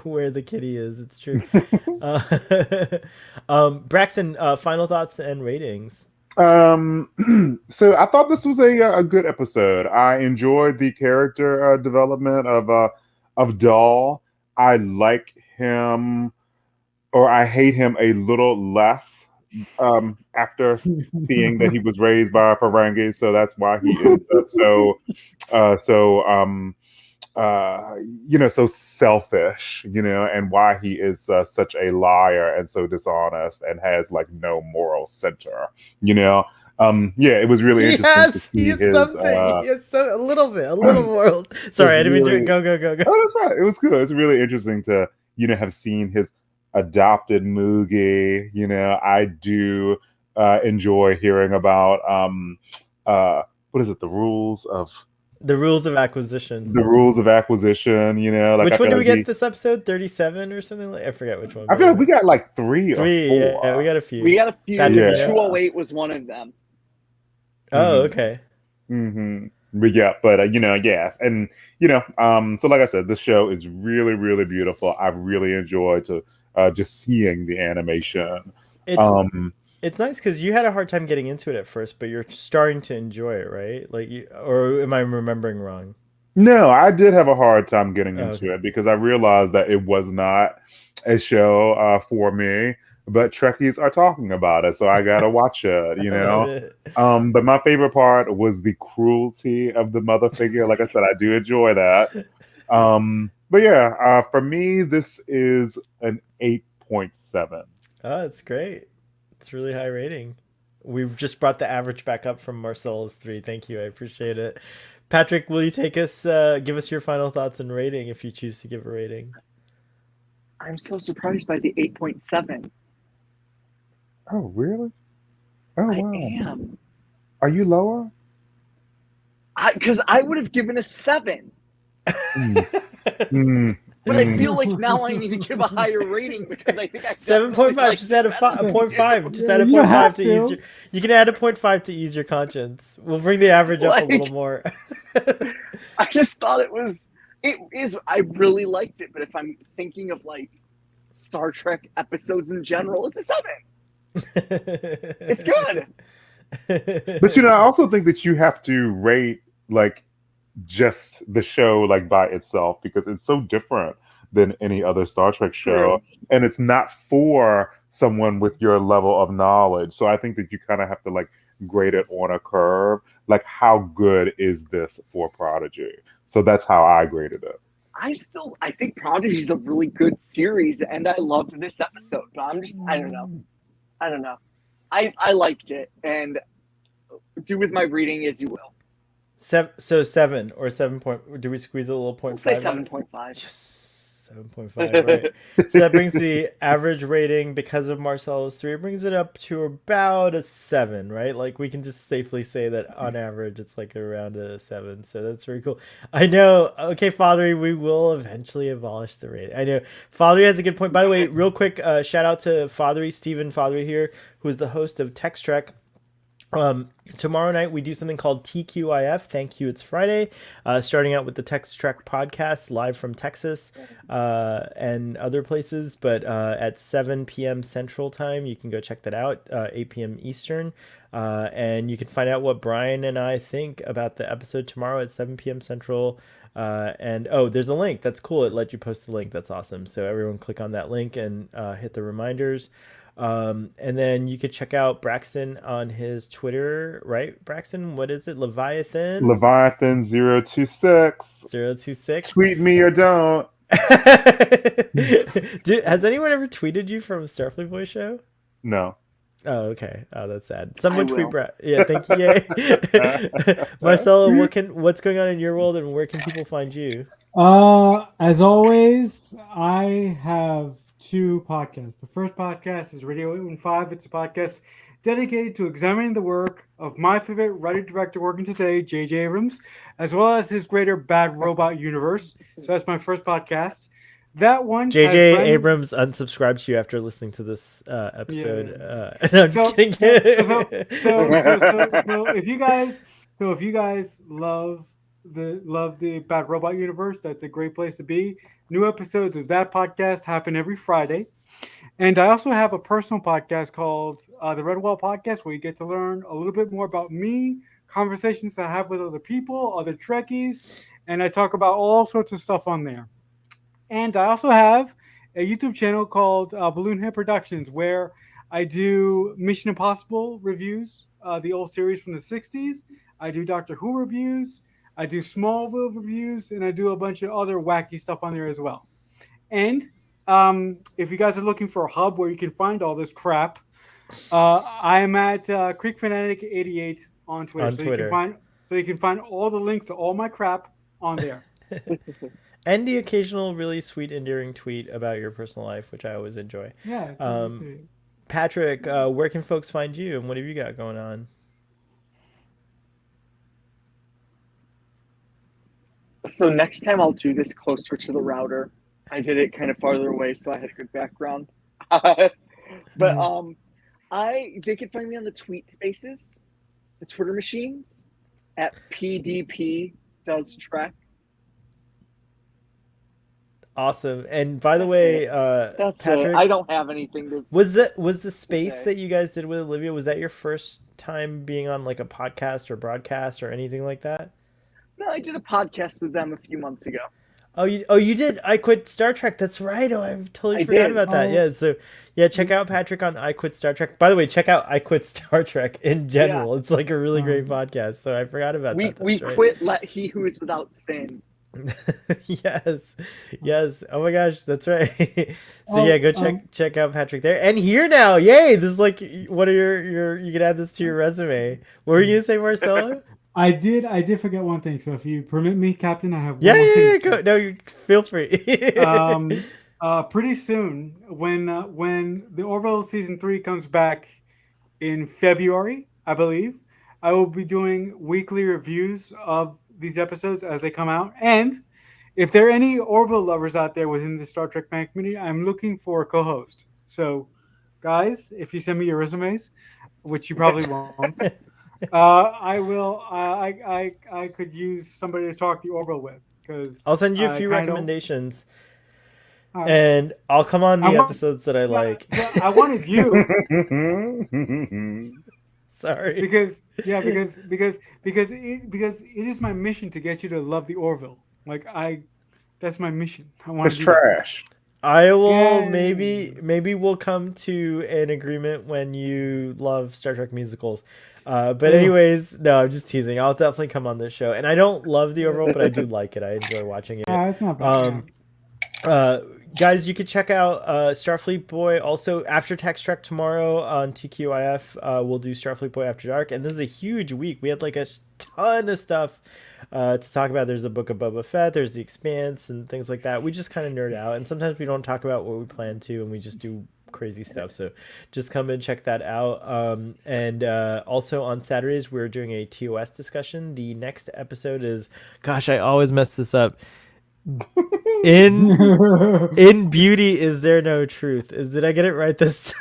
where the kitty is. It's true. Braxton, final thoughts and ratings. So I thought this was a good episode. I enjoyed the character development of Dahl. I like him, or I hate him a little less after seeing that he was raised by a Ferengi. So that's why he is so uh, so selfish, and why he is such a liar and so dishonest and has like no moral center, you know. Yeah, it was really interesting to He see is his. something. He is a little bit, a little more. Sorry, It's I didn't mean to really, go. oh, that's right. It was good. It's really interesting to have seen his adopted Moogie. I do enjoy hearing about what is it? The rules of acquisition. The rules of acquisition. Like Which I one feel do we like get this episode? 37 or something like? I forget which one. I feel like we got like three or three. four. Yeah, we got a few. We got a few. Patrick, Yeah. 208 was one of them. Oh, okay. But yeah, but yes, and so like I said, this show is really, really beautiful. I've really enjoyed just seeing the animation. It's nice because you had a hard time getting into it at first, but you're starting to enjoy it, right? Or am I remembering wrong? No, I did have a hard time getting into okay. it because I realized that it was not a show for me. But Trekkies are talking about it, so I gotta watch it. I love it. But my favorite part was the cruelty of the mother figure. Like I said, I do enjoy that. But yeah, for me, this is an 8.7. Oh, it's great. It's really high rating. We've just brought the average back up from Marcella's 3. Thank you. I appreciate it. Patrick, will you give us your final thoughts and rating if you choose to give a rating? I'm so surprised by the 8.7. Oh, really? Oh, I wow. am. Are you lower? Because I would have given a 7. But I feel like now I need to give a higher rating because I think I 7.5. Like just add a 0.5. Just add a 0.5 to ease your. You can add a 0.5 to ease your conscience. We'll bring the average up a little more. I just thought it was. It is. I really liked it, but if I'm thinking of like Star Trek episodes in general, it's a 7. It's good. But I also think that you have to rate like just the show like by itself because it's so different than any other Star Trek show. True. And it's not for someone with your level of knowledge. So I think that you kind of have to like grade it on a curve. Like how good is this for Prodigy? So that's how I graded it. I think Prodigy is a really good series and I loved this episode, but I don't know. I liked it and do with my reading as you will. So 7 or 7 point. Do we squeeze a little 0.5? We'll say 7.5. Yes, 7.5. Right. So that brings the average rating because of Marcella's 3. It brings it up to about a 7, right? Like we can just safely say that on average it's like around a 7. So that's very cool. I know. Okay, Fathery, we will eventually abolish the rating. I know. Fathery has a good point. By the way, real quick, shout out to Fathery, Stephen Fathery here, who is the host of Text Trek. Tomorrow night we do something called TQIF. Thank you. It's Friday. Starting out with the Text Trek podcast live from Texas and other places, but at 7 p.m. Central Time. You can go check that out. 8 p.m. Eastern, and you can find out what Brian and I think about the episode tomorrow at 7 p.m. Central. And there's a link. That's cool. It let you post the link. That's awesome. So everyone click on that link and hit the reminders. And then you could check out Braxton on his Twitter, right? Braxton, what is it? Leviathan 026. 026. Tweet me or don't. Has anyone ever tweeted you from Starfleet Boy Show? No. Oh, okay. Oh, that's sad. Someone tweet Brad. Yeah, thank you. Yay. Marcelo, what's going on in your world and where can people find you? As always, I have 2 podcasts. The first podcast is Radio 815. It's a podcast dedicated to examining the work of my favorite writer-director working today, J.J. Abrams, as well as his greater Bad Robot universe. So that's my first podcast. That one, J.J. Abrams unsubscribes to you after listening to this episode. Yeah. No, I'm just kidding. So if you guys love the Bad Robot universe, that's a great place to be. New episodes of that podcast happen every Friday. And I also have a personal podcast called the Red Wall Podcast, where you get to learn a little bit more about me, conversations I have with other people, other Trekkies, and I talk about all sorts of stuff on there. And I also have a YouTube channel called Balloon Head Productions, where I do Mission Impossible reviews, the old series from the 60s. I do Doctor Who reviews. I do Smallville reviews, and I do a bunch of other wacky stuff on there as well. And if you guys are looking for a hub where you can find all this crap, I am at Creek Fanatic 88 on Twitter. So you can find all the links to all my crap on there. And the occasional really sweet, endearing tweet about your personal life, which I always enjoy. Yeah. Patrick, where can folks find you, and what have you got going on? So next time I'll do this closer to the router. I did it kind of farther away, so I had a good background. But they can find me on the tweet spaces, the Twitter machines, at PDP Does Trek. Awesome. And by the way, Patrick, I don't have anything to. Was the space that you guys did with Olivia, was that your first time being on like a podcast or broadcast or anything like that? No, I did a podcast with them a few months ago. Oh, you did. I Quit Star Trek. That's right. Oh, I totally forgot about that. Yeah. So yeah, check out Patrick on I Quit Star Trek. By the way, check out I Quit Star Trek in general. Yeah. It's like a really great podcast. So I forgot about that. We quit. Let he who is without sin. yes. Oh my gosh, that's right. So yeah, go check out Patrick there. And here now, yay! This is like what are your you can add this to your resume. What were you gonna say, Marcelo? I did forget one thing. So if you permit me, Captain, I have one more thing. Go. No, you feel free. Pretty soon, when the Orville season 3 comes back in February, I believe, I will be doing weekly reviews of these episodes as they come out. And if there are any Orville lovers out there within the Star Trek fan community, I'm looking for a co-host. So, guys, if you send me your resumes, which you probably won't, I will. I could use somebody to talk the Orville with, because I'll send you a few recommendations, and I'll come on the episodes that I like. I wanted you. Sorry. Because it is my mission to get you to love the Orville. That's my mission. It's trash. I will maybe we'll come to an agreement when you love Star Trek musicals. But anyways, no, I'm just teasing. I'll definitely come on this show. And I don't love the Orville, but I do like it. I enjoy watching it. It's not bad. Guys, you can check out Starfleet Boy. Also, after Text Trek tomorrow on TQIF, we'll do Starfleet Boy After Dark. And this is a huge week. We had like a ton of stuff to talk about. There's a book of Boba Fett. There's The Expanse and things like that. We just kind of nerd out. And sometimes we don't talk about what we plan to, and we just do crazy stuff. So just come and check that out. And also on Saturdays, we're doing a TOS discussion. The next episode is, gosh, I always mess this up. In beauty is there no truth? Did I get it right this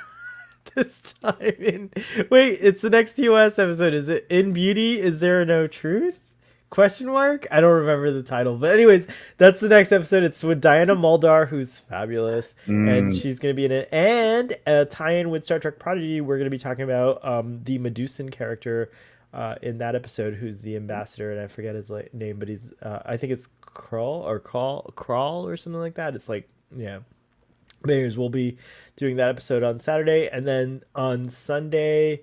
time? Wait, it's the next TOS episode. Is it In Beauty Is There No Truth? Question mark? I don't remember the title, but anyways, that's the next episode. It's with Diana Muldaur, who's fabulous, and she's going to be in it. And a tie-in with Star Trek Prodigy, we're going to be talking about the Medusan character in that episode, who's the ambassador, and I forget his name, but he's I think it's Crawl or something like that. It's like, yeah. But anyways, we'll be doing that episode on Saturday, and then on Sunday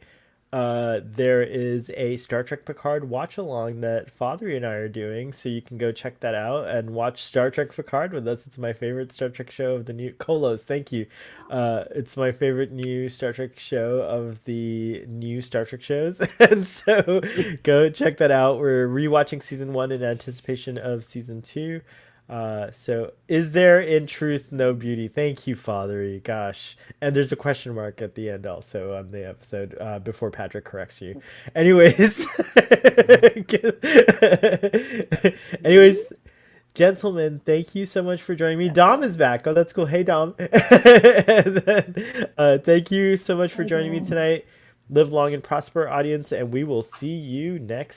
there is a Star Trek Picard watch along that Father and I are doing, so you can go check that out and watch Star Trek Picard with us. It's my favorite Star Trek show of the new Colos. Thank you. It's my favorite new Star Trek show of the new Star Trek shows, and so go check that out. We're rewatching season 1 in anticipation of season 2. So is there in truth no beauty? Thank you, Fathery. Gosh. And there's a question mark at the end also on the episode before Patrick corrects you. Anyways, gentlemen, thank you so much for joining me. Dom is back. Oh, that's cool. Hey, Dom. And then, thank you so much for joining me tonight. Live long and prosper, audience, and we will see you next